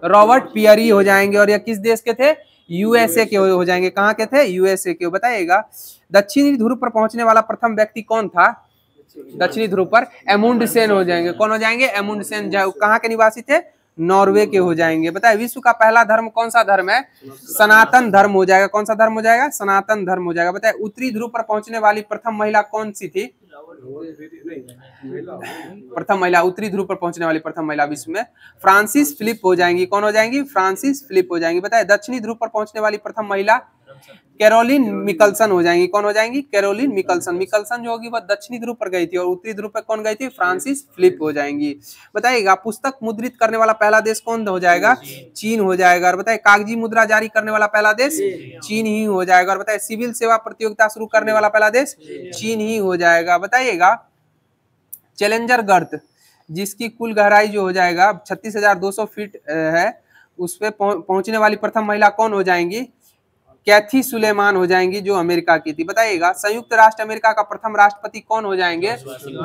रॉबर्ट पियरी हो जाएंगे। और यह किस देश के थे? यूएसए के हो जाएंगे। कहाँ के थे? यूएसए के। बताइएगा दक्षिणी ध्रुव पर पहुंचने वाला प्रथम व्यक्ति कौन था? दक्षिणी ध्रुव पर एमुंडसेन हो जाएंगे। कौन हो जाएंगे? एमुंडसेन। कहाँ के निवासी थे? नॉर्वे के हो जाएंगे। बताए विश्व का पहला धर्म कौन सा धर्म है? सनातन धर्म हो जाएगा। कौन सा धर्म हो जाएगा? सनातन धर्म हो जाएगा। बताए उत्तरी ध्रुव पर पहुंचने वाली प्रथम महिला कौन सी थी? प्रथम महिला उत्तरी ध्रुव पर पहुंचने वाली प्रथम महिला विश्व में फ्रांसिस फिलिप हो जाएंगी। कौन हो जाएंगी? फ्रांसिस फिलिप हो जाएंगी। बताए दक्षिणी ध्रुव पर पहुंचने वाली प्रथम महिला कैरोलिन मिकल्सन हो जाएंगी। कौन हो जाएंगी? कैरोलिन मिकल्सन। मिकल्सन जो होगी वह दक्षिणी ध्रुव पर गई थी और उत्तरी ध्रुव पर कौन गई थी? फ्रांसिस फिलिप हो जाएंगी। बताइएगा पुस्तक मुद्रित करने वाला पहला देश कौन हो जाएगा? चीन हो जाएगा। और बताइए कागजी मुद्रा जारी करने वाला पहला देश चीन ही हो जाएगा। और बताइए सिविल सेवा प्रतियोगिता शुरू करने वाला पहला देश चीन ही हो जाएगा। बताइएगा चैलेंजर गर्त जिसकी कुल गहराई जो हो जाएगा 36,200 फीट है उस पे पहुंचने वाली प्रथम महिला कौन हो जाएंगी? कैथी सुलेमान हो जाएंगी जो अमेरिका की थी। बताइएगा संयुक्त राष्ट्र अमेरिका का प्रथम राष्ट्रपति कौन हो जाएंगे?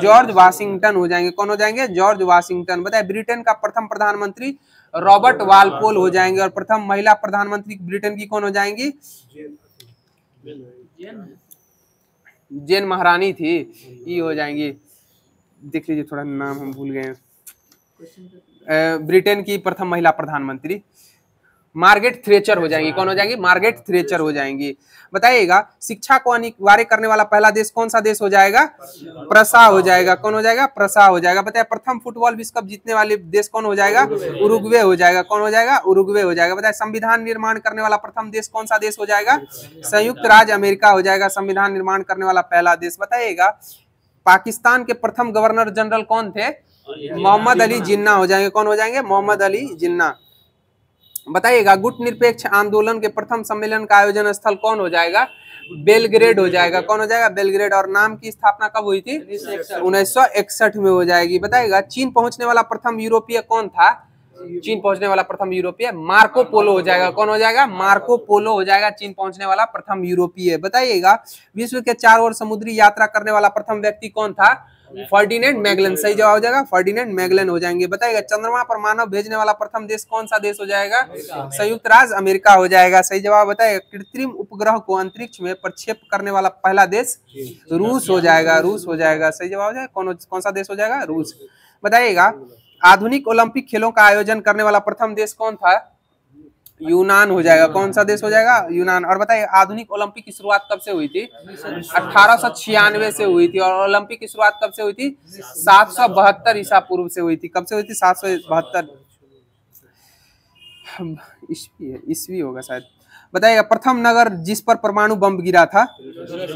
जॉर्ज वाशिंगटन हो जाएंगे। कौन हो जाएंगे? George Washington. बताइए ब्रिटेन का प्रथम प्रधानमंत्री रॉबर्ट वालपोल हो जाएंगे। और प्रथम महिला प्रधानमंत्री ब्रिटेन की कौन हो जाएंगी? जेन महारानी थी ये हो जाएंगी। देख लीजिए थोड़ा नाम हम भूल गए। ब्रिटेन की प्रथम महिला प्रधानमंत्री मार्गरेट थ्रेचर हो जाएंगी। कौन हो जाएंगी? मार्गरेट थ्रेचर हो जाएंगी। बताइएगा शिक्षा को अनिवार्य करने वाला पहला देश कौन सा देश हो जाएगा? प्रसा हो जाएगा। कौन हो जाएगा? प्रसा हो जाएगा। बताइए प्रथम फुटबॉल विश्व कप जीतने वाले देश कौन हो जाएगा? उरुग्वे हो जाएगा। कौन हो जाएगा? उरुग्वे हो जाएगा। बताइए संविधान निर्माण करने वाला प्रथम देश कौन सा देश हो जाएगा? संयुक्त राज्य अमेरिका हो जाएगा संविधान निर्माण करने वाला पहला देश। बताइएगा पाकिस्तान के प्रथम गवर्नर जनरल कौन थे? मोहम्मद अली जिन्ना हो जाएंगे। कौन हो जाएंगे? मोहम्मद अली जिन्ना। बताइएगा गुट निरपेक्ष आंदोलन के प्रथम सम्मेलन का आयोजन स्थल कौन हो जाएगा? बेलग्रेड हो जाएगा। कौन हो जाएगा? बेलग्रेड। और नाम की स्थापना कब हुई थी? 1961 में हो जाएगी। बताइएगा चीन पहुंचने वाला प्रथम यूरोपीय कौन था? चीन पहुंचने वाला प्रथम यूरोपीय मार्को पोलो हो जाएगा। कौन हो जाएगा? मार्को पोलो हो जाएगा चीन पहुंचने वाला प्रथम यूरोपीय। बताइएगा विश्व के चारों ओर समुद्री यात्रा करने वाला प्रथम व्यक्ति कौन था? फर्डिनेंड मैगलन, सही जवाब हो जाएगा फर्डिनेंड मैगलन हो जाएंगे। बताइएगा चंद्रमा पर मानव भेजने वाला प्रथम देश कौन सा देश हो जाएगा? संयुक्त राज्य अमेरिका हो जाएगा, सही जवाब बताइएगा। कृत्रिम उपग्रह को अंतरिक्ष में प्रक्षेप करने वाला पहला देश रूस हो जाएगा, रूस हो जाएगा, सही जवाब हो जाएगा। कौन सा देश हो जाएगा? रूस। बताइएगा आधुनिक ओलंपिक खेलों का आयोजन करने वाला प्रथम देश कौन था? यूनान हो जाएगा। कौन सा देश हो जाएगा? यूनान। और बताइए आधुनिक ओलंपिक की शुरुआत कब से हुई थी? 1896 से हुई थी। और ओलंपिक की शुरुआत कब से हुई थी? 772 ईसा पूर्व से हुई थी। कब से हुई थी? 772 ईस्वी होगा शायद। बताइएगा प्रथम नगर जिस पर परमाणु बम गिरा था?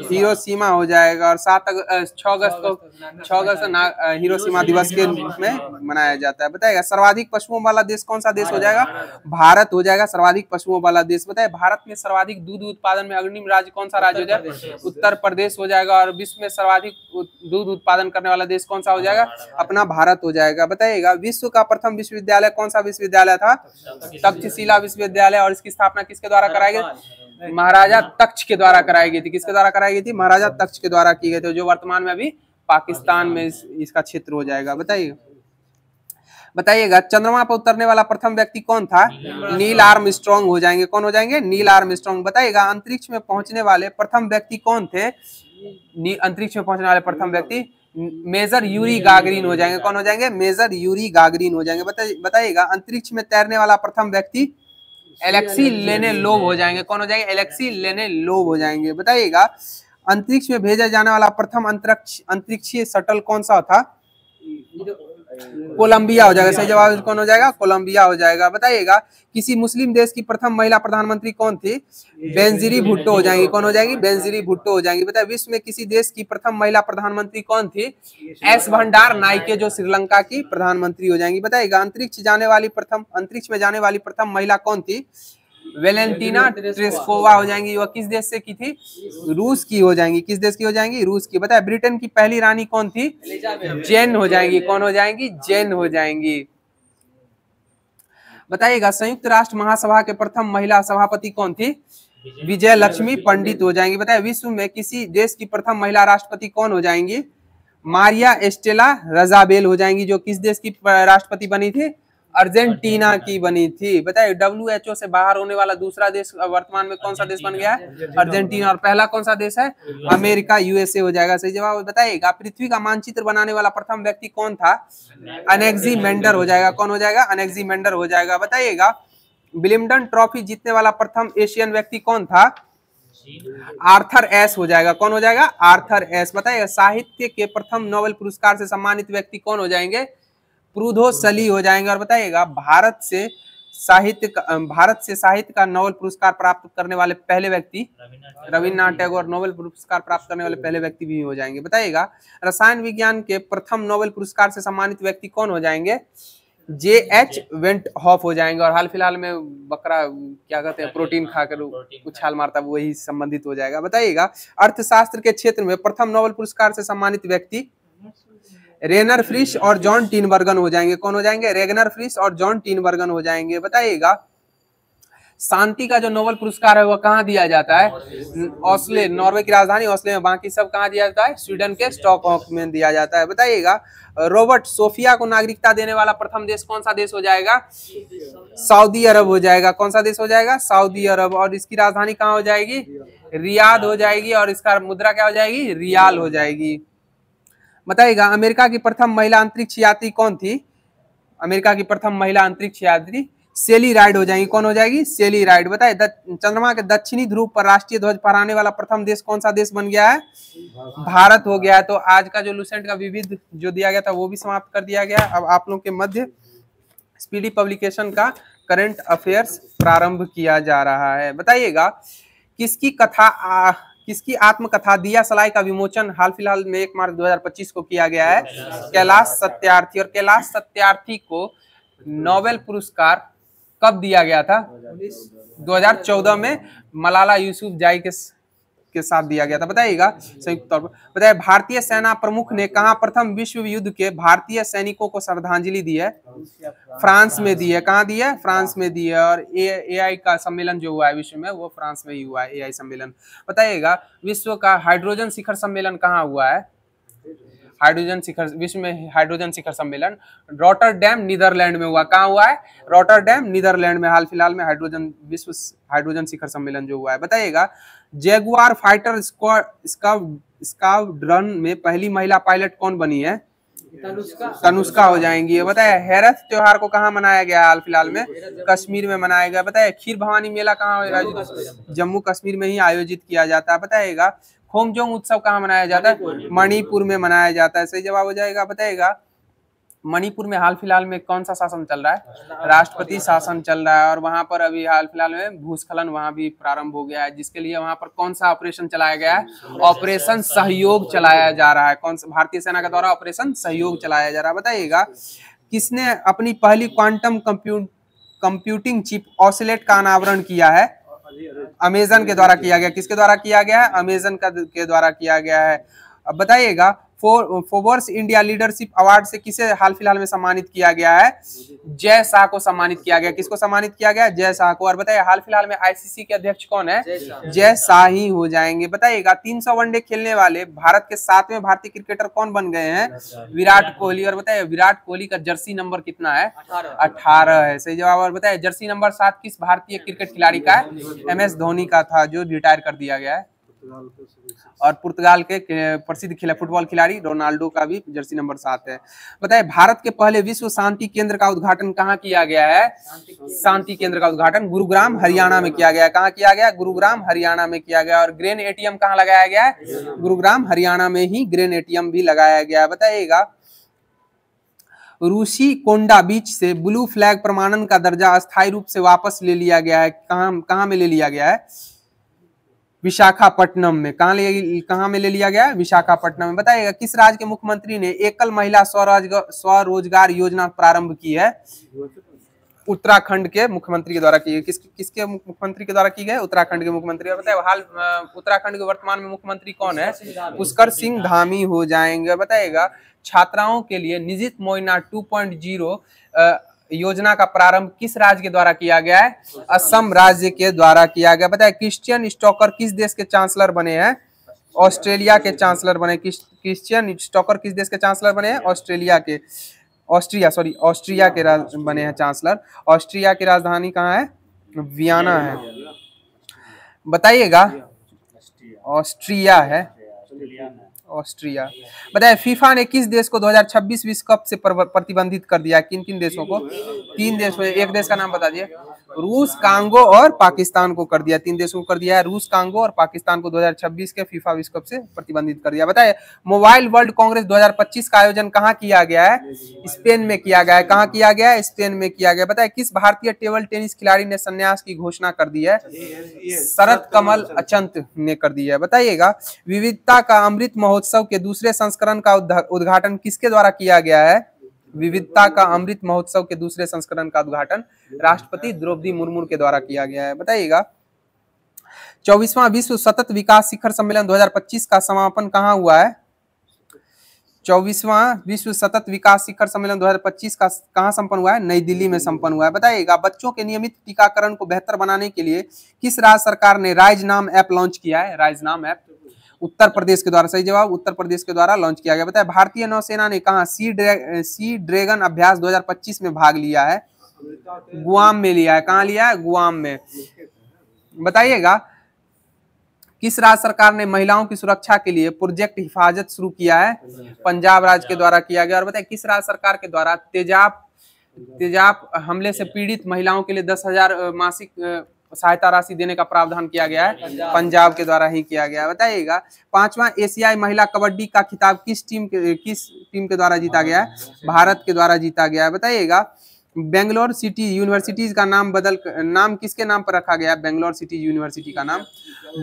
हिरोशिमा हो जाएगा। और 6 अगस्त को हिरोशिमा दिवस के रूप में मनाया जाता है। बताइएगा सर्वाधिक पशुओं वाला देश कौन सा देश हो जाएगा? भारत हो जाएगा सर्वाधिक पशुओं वाला देश। बताइए भारत में सर्वाधिक दूध उत्पादन में अग्रणी राज्य कौन सा राज्य हो जाएगा? उत्तर प्रदेश हो जाएगा। और विश्व में सर्वाधिक दूध उत्पादन करने वाला देश कौन सा हो जाएगा? अपना भारत हो जाएगा। बताइएगा विश्व का प्रथम विश्वविद्यालय कौन सा विश्वविद्यालय था? तक्षशिला विश्वविद्यालय। और इसकी स्थापना किसके द्वारा कराई गई? महाराजा तक्ष के द्वारा कराई गई थी। किसके द्वारा कराई गई थी? महाराजा तक्ष के द्वारा की गई थी, जो वर्तमान में अभी पाकिस्तान में इसका क्षेत्र हो जाएगा। बताइएगा चंद्रमा पर उतरने वाला प्रथम व्यक्ति कौन था? नील आर्मस्ट्रांग हो जाएंगे। कौन हो जाएंगे? Neil Armstrong. बताइएगा अंतरिक्ष में पहुंचने वाले प्रथम व्यक्ति कौन थे? अंतरिक्ष में पहुंचने वाले प्रथम व्यक्ति मेजर यूरी गागरिन हो जाएंगे। कौन हो जाएंगे? मेजर यूरी गागरिन हो जाएंगे। बताइएगा अंतरिक्ष में तैरने वाला प्रथम व्यक्ति एलेक्सी लेनेलोव हो जाएंगे। कौन हो जाएंगे? एलेक्सी लेनेलोव हो जाएंगे। बताइएगा अंतरिक्ष में भेजा जाने वाला प्रथम अंतरिक्षीय शटल कौन सा था? कोलंबिया हो जाएगा। सही जवाब कौन हो जाएगा? कोलंबिया हो जाएगा। बताइएगा किसी मुस्लिम देश की प्रथम महिला प्रधानमंत्री कौन थी? बेनजीर भुट्टो हो जाएंगी। कौन हो जाएगी? बेनजीर भुट्टो हो जाएंगी। बताइए विश्व में किसी देश की प्रथम महिला प्रधानमंत्री कौन थी? एस भंडार नाइके, जो श्रीलंका की प्रधानमंत्री हो जाएंगी। बताइएगा अंतरिक्ष में जाने वाली प्रथम महिला कौन थी? वेलेंटीना ट्रेस्कोवा हो जाएंगी। वह किस देश से की थी? रूस की हो जाएंगी। किस देश की हो जाएंगी? रूस की। बताए ब्रिटेन की पहली रानी कौन थी? जेन हो जाएंगी। कौन हो जाएंगी? जेन हो जाएंगी। बताइएगा संयुक्त राष्ट्र महासभा के प्रथम महिला सभापति कौन थी? विजय लक्ष्मी पंडित हो जाएंगी। बताए विश्व में किसी देश की प्रथम महिला राष्ट्रपति कौन हो जाएंगी? मारिया एस्टेला रजाबेल हो जाएंगी, जो किस देश की राष्ट्रपति बनी थी? अर्जेंटीना की बनी थी। बताइए WHO से बाहर होने वाला दूसरा देश वर्तमान में कौन सा देश बन गया है? अर्जेंटीना। और पहला कौन सा देश है? अमेरिका, USA हो जाएगा। सही जवाब बताइएगा पृथ्वी का मानचित्र बनाने वाला प्रथम व्यक्ति कौन था? अनेक्सिमेंडर हो जाएगा। कौन हो जाएगा? अनेक्सिमेंडर हो जाएगा। बताइएगा विलियम्स ट्रॉफी जीतने वाला प्रथम एशियन व्यक्ति कौन था? आर्थर एस हो जाएगा। कौन हो जाएगा? Arthur S. बताइएगा साहित्य के प्रथम नोबेल पुरस्कार से सम्मानित व्यक्ति कौन हो जाएंगे? प्रूधो सली हो जाएंगे। और बताइएगा भारत से साहित्य का नोबेल पुरस्कार प्राप्त करने वाले पहले व्यक्ति रविन्द्रनाथ टैगोर नोबेल पुरस्कार प्राप्त करने वाले पहले व्यक्ति भी हो जाएंगे। बताइएगा रसायन विज्ञान के प्रथम नोबेल पुरस्कार से सम्मानित व्यक्ति कौन हो जाएंगे? JH वेंटहॉफ हो जाएंगे। और हाल फिलहाल में बकरा क्या कहते हैं प्रोटीन खाकर उछाल मारता है, वही संबंधित हो जाएगा। बताइएगा अर्थशास्त्र के क्षेत्र में प्रथम नोबेल पुरस्कार से सम्मानित व्यक्ति रेनर फ्रिश और जॉन टीनबर्गन हो जाएंगे। कौन हो जाएंगे? रेगनर फ्रिश और जॉन टीनबर्गन हो जाएंगे। बताइएगा शांति का जो नोबेल पुरस्कार है वह कहाँ दिया जाता है? ऑस्ले, नॉर्वे की राजधानी ऑस्ले में। बाकी सब कहाँ दिया जाता है? स्वीडन के स्टॉकहोम में दिया जाता है। बताइएगा रॉबर्ट सोफिया को नागरिकता देने वाला प्रथम देश कौन सा देश हो जाएगा? सऊदी अरब हो जाएगा। कौन सा देश हो जाएगा? सऊदी अरब। और इसकी राजधानी कहाँ हो जाएगी? रियाद हो जाएगी। और इसका मुद्रा क्या हो जाएगी? रियाल हो जाएगी। बताइएगा अमेरिका की प्रथम महिला अंतरिक्ष यात्री कौन थी? अमेरिका की प्रथम महिला अंतरिक्ष यात्री सेली राइड हो जाएंगी। कौन हो जाएगी? सेली राइड। बताइए चंद्रमा के दक्षिणी ध्रुव पर राष्ट्रीय ध्वज फहराने वाला प्रथम देश कौन सा देश बन गया है? भारत हो गया है। तो आज का जो लूसेंट का विविध जो दिया गया था वो भी समाप्त कर दिया गया। अब आप लोग के मध्य स्पीडी पब्लिकेशन का करंट अफेयर्स प्रारंभ किया जा रहा है। बताइएगा किसकी आत्मकथा दिया सलाई का विमोचन हाल फिलहाल में 1 मार्च 2025 को किया गया है? कैलाश सत्यार्थी। और कैलाश सत्यार्थी को नोबेल पुरस्कार कब दिया गया था? 2014 में मलाला यूसुफजई के साथ दिया गया था। बताइएगा संयुक्त तौर पर। बताइए भारतीय सेना प्रमुख ने कहां प्रथम विश्व युद्ध के भारतीय सैनिकों को श्रद्धांजलि दी है? फ्रांस में दी है। कहां दी है? फ्रांस में दी है। और AI का सम्मेलन जो हुआ है विश्व में वो फ्रांस में ही हुआ है, AI सम्मेलन। बताइएगा विश्व का हाइड्रोजन शिखर सम्मेलन कहाँ हुआ है? हाइड्रोजन शिखर, विश्व में हाइड्रोजन शिखर सम्मेलन रॉटरडैम नीदरलैंड में हुआ। कहाँ हुआ है? रॉटरडैम नीदरलैंड में हाल फिलहाल में हाइड्रोजन विश्व हाइड्रोजन शिखर सम्मेलन जो हुआ है। बताइएगा जैगुआर फाइटर स्क्वाड्रन में पहली महिला पायलट कौन बनी है? तनुष्का हो जाएंगी। बताया हेरथ त्योहार को कहाँ मनाया गया हाल फिलहाल में? कश्मीर में मनाया गया। बताया खीर भवानी मेला कहाँ आयोजित? जम्मू कश्मीर में ही आयोजित किया जाता है। बताइएगा खोमजोंग उत्सव कहाँ मनाया जाता है? मणिपुर में मनाया जाता है। सही जवाब हो जाएगा। बताइएगा मणिपुर में हाल फिलहाल में कौन सा शासन चल रहा है? राष्ट्रपति शासन चल रहा है। और वहां पर अभी हाल फिलहाल में भूस्खलन वहां भी प्रारंभ हो गया है, जिसके लिए वहां पर कौन सा ऑपरेशन चलाया गया है? ऑपरेशन सहयोग चलाया जा रहा है। कौन सा? भारतीय सेना के द्वारा ऑपरेशन सहयोग चलाया जा रहा है। बताइएगा किसने अपनी पहली क्वांटम कंप्यूटिंग चिप ऑसिलेट का अनावरण किया है? अमेजन के द्वारा किया गया। किसके द्वारा किया गया है? अमेजन के द्वारा किया गया है। अब बताइएगा फोर्ब्स इंडिया लीडरशिप अवार्ड से किसे हाल फिलहाल में सम्मानित किया गया है? जय शाह को सम्मानित किया गया। किसको सम्मानित किया गया? जय शाह को। और बताइए हाल फिलहाल में आईसीसी के अध्यक्ष कौन है? जय शाह ही हो जाएंगे। बताइएगा 300 वनडे खेलने वाले भारत के 7वें भारतीय क्रिकेटर कौन बन गए हैं? विराट कोहली। और बताइए विराट कोहली का जर्सी नंबर कितना है? 18 है। सही जवाब। और बताइए जर्सी नंबर 7 किस भारतीय क्रिकेट खिलाड़ी का है? MS धोनी का था, जो रिटायर कर दिया गया है। और पुर्तगाल के प्रसिद्ध फुटबॉल खिलाड़ी रोनाल्डो का भी जर्सी नंबर 7 है। बताइए भारत के पहले विश्व शांति केंद्र का उद्घाटन कहाँ किया गया है? शांति केंद्र का उद्घाटन गुरुग्राम हरियाणा में किया गया। कहाँ किया गया? गुरुग्राम हरियाणा में किया गया। और ग्रेन ATM कहाँ लगाया गया है? गुरुग्राम हरियाणा में ही ग्रेन ATM भी लगाया गया। बताइएगा रूसी कोंडा बीच से ब्लू फ्लैग प्रमाणन का दर्जा अस्थायी रूप से वापस ले लिया गया है। कहाँ में ले लिया गया है? विशाखापट्टनम में। कहाँ में ले लिया गया? विशाखापट्टनम में। बताइएगा किस राज्य के मुख्यमंत्री ने एकल महिला स्वरोजगार योजना प्रारंभ की है? उत्तराखंड के मुख्यमंत्री के द्वारा की है। किसके मुख्यमंत्री के द्वारा की गई? उत्तराखंड के मुख्यमंत्री। बताइए हाल उत्तराखंड के वर्तमान में मुख्यमंत्री कौन है? पुष्कर सिंह धामी हो जाएंगे। बताइएगा छात्राओं के लिए निजित मोइना 2.0 योजना का प्रारंभ किस राज्य के द्वारा किया गया है? असम राज्य के द्वारा किया गया। बताइए क्रिश्चियन स्टोकर किस देश के चांसलर बने हैं? ऑस्ट्रेलिया के चांसलर बने। क्रिश्चियन स्टोकर किस देश के चांसलर बने हैं? ऑस्ट्रिया के बने हैं चांसलर। ऑस्ट्रिया की राजधानी कहाँ है? वियना है। बताइएगा ऑस्ट्रिया है। ऑस्ट्रिया। बताइए फीफा ने किस देश को 2026 विश्व कप से प्रतिबंधित कर दिया? किन किन देशों को? 3 देश में। एक देश का नाम बता दिए। रूस, कांगो और पाकिस्तान को कर दिया। 3 देशों को कर दिया है। रूस, कांगो और पाकिस्तान को 2026 के फीफा विश्व कप से प्रतिबंधित कर दिया। बताइए मोबाइल वर्ल्ड कांग्रेस 2025 का आयोजन कहाँ किया गया है? स्पेन में किया गया है। कहाँ किया गया है? स्पेन में किया गया। बताइए किस भारतीय टेबल टेनिस खिलाड़ी ने संन्यास की घोषणा कर दी है? शरत कमल अचंत ने कर दी है। बताइएगा विविधता का अमृत महोत्सव के दूसरे संस्करण का उद्घाटन किसके द्वारा किया गया है? विविधता का अमृत महोत्सव के दूसरे संस्करण का उद्घाटन राष्ट्रपति द्रौपदी मुर्मू के द्वारा किया गया है। बताइएगा 24वां विश्व सतत विकास शिखर सम्मेलन 2025 का समापन कहाँ हुआ है? 24वां विश्व सतत विकास शिखर सम्मेलन 2025 का कहाँ संपन्न हुआ है? नई दिल्ली में संपन्न हुआ है। बताइएगा बच्चों के नियमित टीकाकरण को बेहतर बनाने के लिए किस राज्य सरकार ने राइज नाम ऐप लॉन्च किया है? राइज नाम ऐप उत्तर प्रदेश के द्वारा। सही जवाब उत्तर प्रदेश के द्वारा लॉन्च किया गया। बताया भारतीय नौसेना ने कहा सी ड्रैगन अभ्यास 2025 में भाग लिया है? गुआम में लिया है। कहाँ लिया है? गुआम में। बताइएगा किस राज्य सरकार ने महिलाओं की सुरक्षा के लिए प्रोजेक्ट हिफाजत शुरू किया है? पंजाब राज्य के द्वारा किया गया। और बताइए किस राज्य सरकार के द्वारा तेजाब हमले से पीड़ित महिलाओं के लिए 10,000 मासिक सहायता राशि देने का प्रावधान किया गया है? पंजाब के द्वारा ही किया गया। बताइएगा 5वां एशियाई महिला कबड्डी का खिताब किस टीम के द्वारा जीता गया है? भारत के द्वारा जीता गया है। बताइएगा बेंगलोर सिटी यूनिवर्सिटीज का नाम किसके नाम पर रखा गया है? बेंगलोर सिटी यूनिवर्सिटी का नाम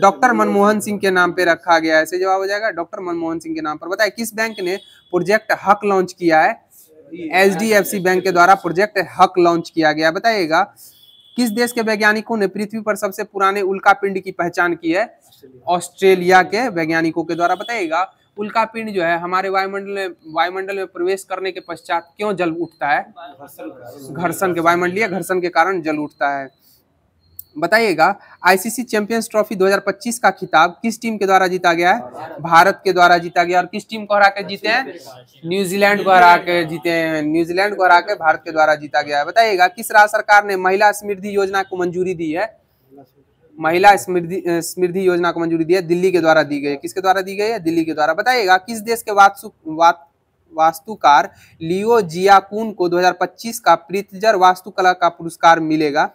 डॉक्टर मनमोहन सिंह के नाम पे रखा गया है। ऐसे जवाब हो जाएगा डॉक्टर मनमोहन सिंह के नाम पर। बताइए किस बैंक ने प्रोजेक्ट हक लॉन्च किया है? HDFC बैंक के द्वारा प्रोजेक्ट हक लॉन्च किया गया। बताइएगा किस देश के वैज्ञानिकों ने पृथ्वी पर सबसे पुराने उल्कापिंड की पहचान की है? ऑस्ट्रेलिया के वैज्ञानिकों के द्वारा। बताइएगा उल्कापिंड जो है हमारे वायुमंडल में प्रवेश करने के पश्चात क्यों जल उठता है? घर्षण के वायुमंडलीय घर्षण के कारण जल उठता है। बताइएगा आईसीसी चैंपियंस ट्रॉफी 2025 का खिताब किस टीम के द्वारा जीता गया है? भारत के द्वारा जीता गया। और किस टीम को हरा के जीते हैं? न्यूजीलैंड को हरा के जीते हैं। न्यूजीलैंड को हरा के भारत के द्वारा जीता गया है। बताइएगा किस राज्य सरकार ने महिला समृद्धि योजना को मंजूरी दी है? महिला समृद्धि योजना को मंजूरी दी है, दिल्ली के द्वारा दी गई है। किसके द्वारा दी गई है? दिल्ली के द्वारा। बताइएगा किस देश के वास्तुकार लियो जियाकुन को 2025 का प्रित्जर वास्तुकला का पुरस्कार मिलेगा?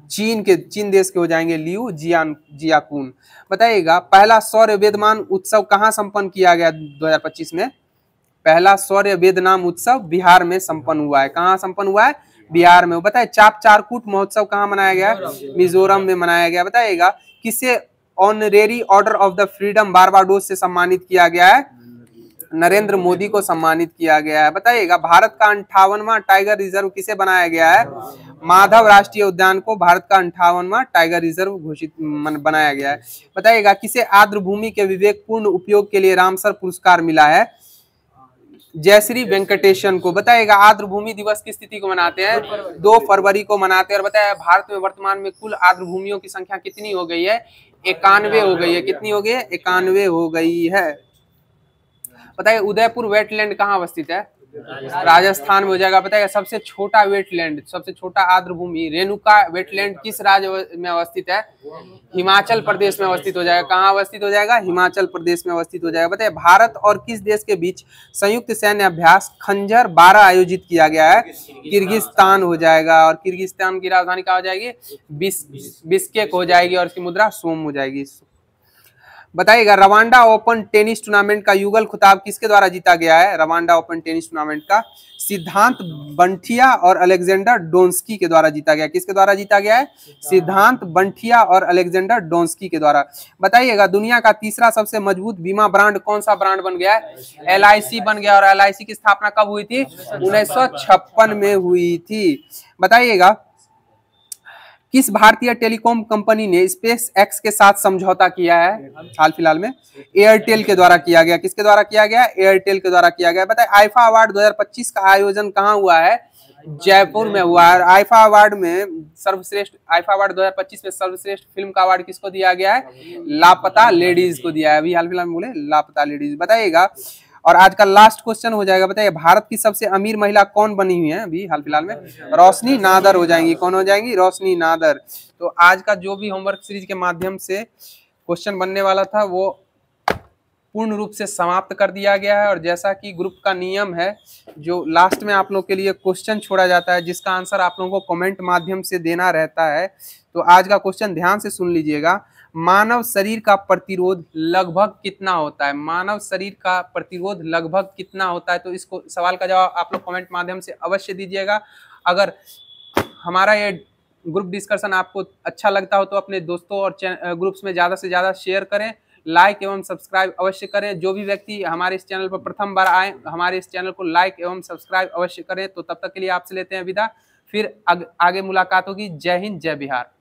चीन देश के हो जाएंगे लियो जियाकुन। बताइएगा पहला सौर्य वेदमान उत्सव कहाँ संपन्न किया गया 2025 में? पहला सौर्य वेदनाम उत्सव बिहार में संपन्न हुआ है। कहाँ संपन्न हुआ है? बिहार में। बताए चाप चारकूट महोत्सव कहाँ मनाया गया? मिजोरम में मनाया गया। बताइएगा किसे honorary order of the freedom Barbados से सम्मानित किया गया है? नरेंद्र मोदी को सम्मानित किया गया है। बताइएगा भारत का 58वां टाइगर रिजर्व किसे बनाया गया है? माधव राष्ट्रीय उद्यान को भारत का 58वां टाइगर रिजर्व घोषित बनाया गया है। बताइएगा किसे आर्द्र भूमि के विवेकपूर्ण उपयोग के लिए रामसर पुरस्कार मिला है? जयश्री वेंकटेशन को। बताइएगा आर्द्र भूमि दिवस की स्थिति को मनाते हैं 2 फरवरी को मनाते हैं। और बताया भारत में वर्तमान में कुल आर्द्र भूमियों की संख्या कितनी हो गई है? 91 हो गई है। कितनी हो गई है? 91 हो गई है। बताइए उदयपुर वेटलैंड कहाँ अवस्थित है? राजस्थान में हो जाएगा। बताइए सबसे छोटा वेटलैंड, सबसे छोटा आर्द्र भूमि रेणुका वेटलैंड किस राज्य में अवस्थित है? हिमाचल प्रदेश में अवस्थित हो जाएगा। कहाँ अवस्थित हो जाएगा? हिमाचल प्रदेश में अवस्थित हो जाएगा। बताइए भारत और किस देश के बीच संयुक्त सैन्य अभ्यास खंजर 12 आयोजित किया गया है? किर्गिस्तान हो जाएगा। और किर्गिस्तान की राजधानी क्या हो जाएगी? बिश्केक हो जाएगी और इसकी मुद्रा सोम हो जाएगी। बताइएगा रवांडा ओपन टेनिस टूर्नामेंट का युगल खिताब किसके द्वारा जीता गया है? रवांडा ओपन टेनिस टूर्नामेंट का सिद्धांत बंठिया और अलेक्जेंडर डोंस्की के द्वारा जीता गया। किसके द्वारा जीता गया है? सिद्धांत बंठिया और अलेक्जेंडर डोंस्की के द्वारा। बताइएगा दुनिया का तीसरा सबसे मजबूत बीमा ब्रांड कौन सा ब्रांड बन गया है? LIC बन गया। और LIC की स्थापना कब हुई थी? 1956 में हुई थी। बताइएगा किस भारतीय टेलीकॉम कंपनी ने स्पेस एक्स के साथ समझौता किया है हाल फिलहाल में? एयरटेल के द्वारा किया गया। किसके द्वारा किया गया? एयरटेल के द्वारा किया गया। बताइए आईफा अवार्ड 2025 का आयोजन कहाँ हुआ है? जयपुर में हुआ है। आईफा अवार्ड में सर्वश्रेष्ठ आईफा अवार्ड 2025 में सर्वश्रेष्ठ फिल्म का अवार्ड किसको दिया गया है? लापता लेडीज को दिया है। अभी हाल फिलहाल में बोले लापता लेडीज। बताइएगा और आज का लास्ट क्वेश्चन हो जाएगा। बताइए भारत की सबसे अमीर महिला कौन बनी हुई है अभी हाल फिलहाल में? रोशनी नादर हो जाएंगी। कौन हो जाएंगी? रोशनी नादर। तो आज का जो भी होमवर्क सीरीज के माध्यम से क्वेश्चन बनने वाला था वो पूर्ण रूप से समाप्त कर दिया गया है। और जैसा कि ग्रुप का नियम है जो लास्ट में आप लोग के लिए क्वेश्चन छोड़ा जाता है जिसका आंसर आप लोगों को कमेंट माध्यम से देना रहता है। तो आज का क्वेश्चन ध्यान से सुन लीजिएगा। मानव शरीर का प्रतिरोध लगभग कितना होता है? मानव शरीर का प्रतिरोध लगभग कितना होता है? तो इसको सवाल का जवाब आप लोग कमेंट माध्यम से अवश्य दीजिएगा। अगर हमारा ये ग्रुप डिस्कशन आपको अच्छा लगता हो तो अपने दोस्तों और ग्रुप्स में ज़्यादा से ज़्यादा शेयर करें, लाइक एवं सब्सक्राइब अवश्य करें। जो भी व्यक्ति हमारे इस चैनल पर प्रथम बार आए हमारे इस चैनल को लाइक एवं सब्सक्राइब अवश्य करें। तो तब तक के लिए आपसे लेते हैं विदा। फिर आगे मुलाकात होगी। जय हिंद, जय बिहार।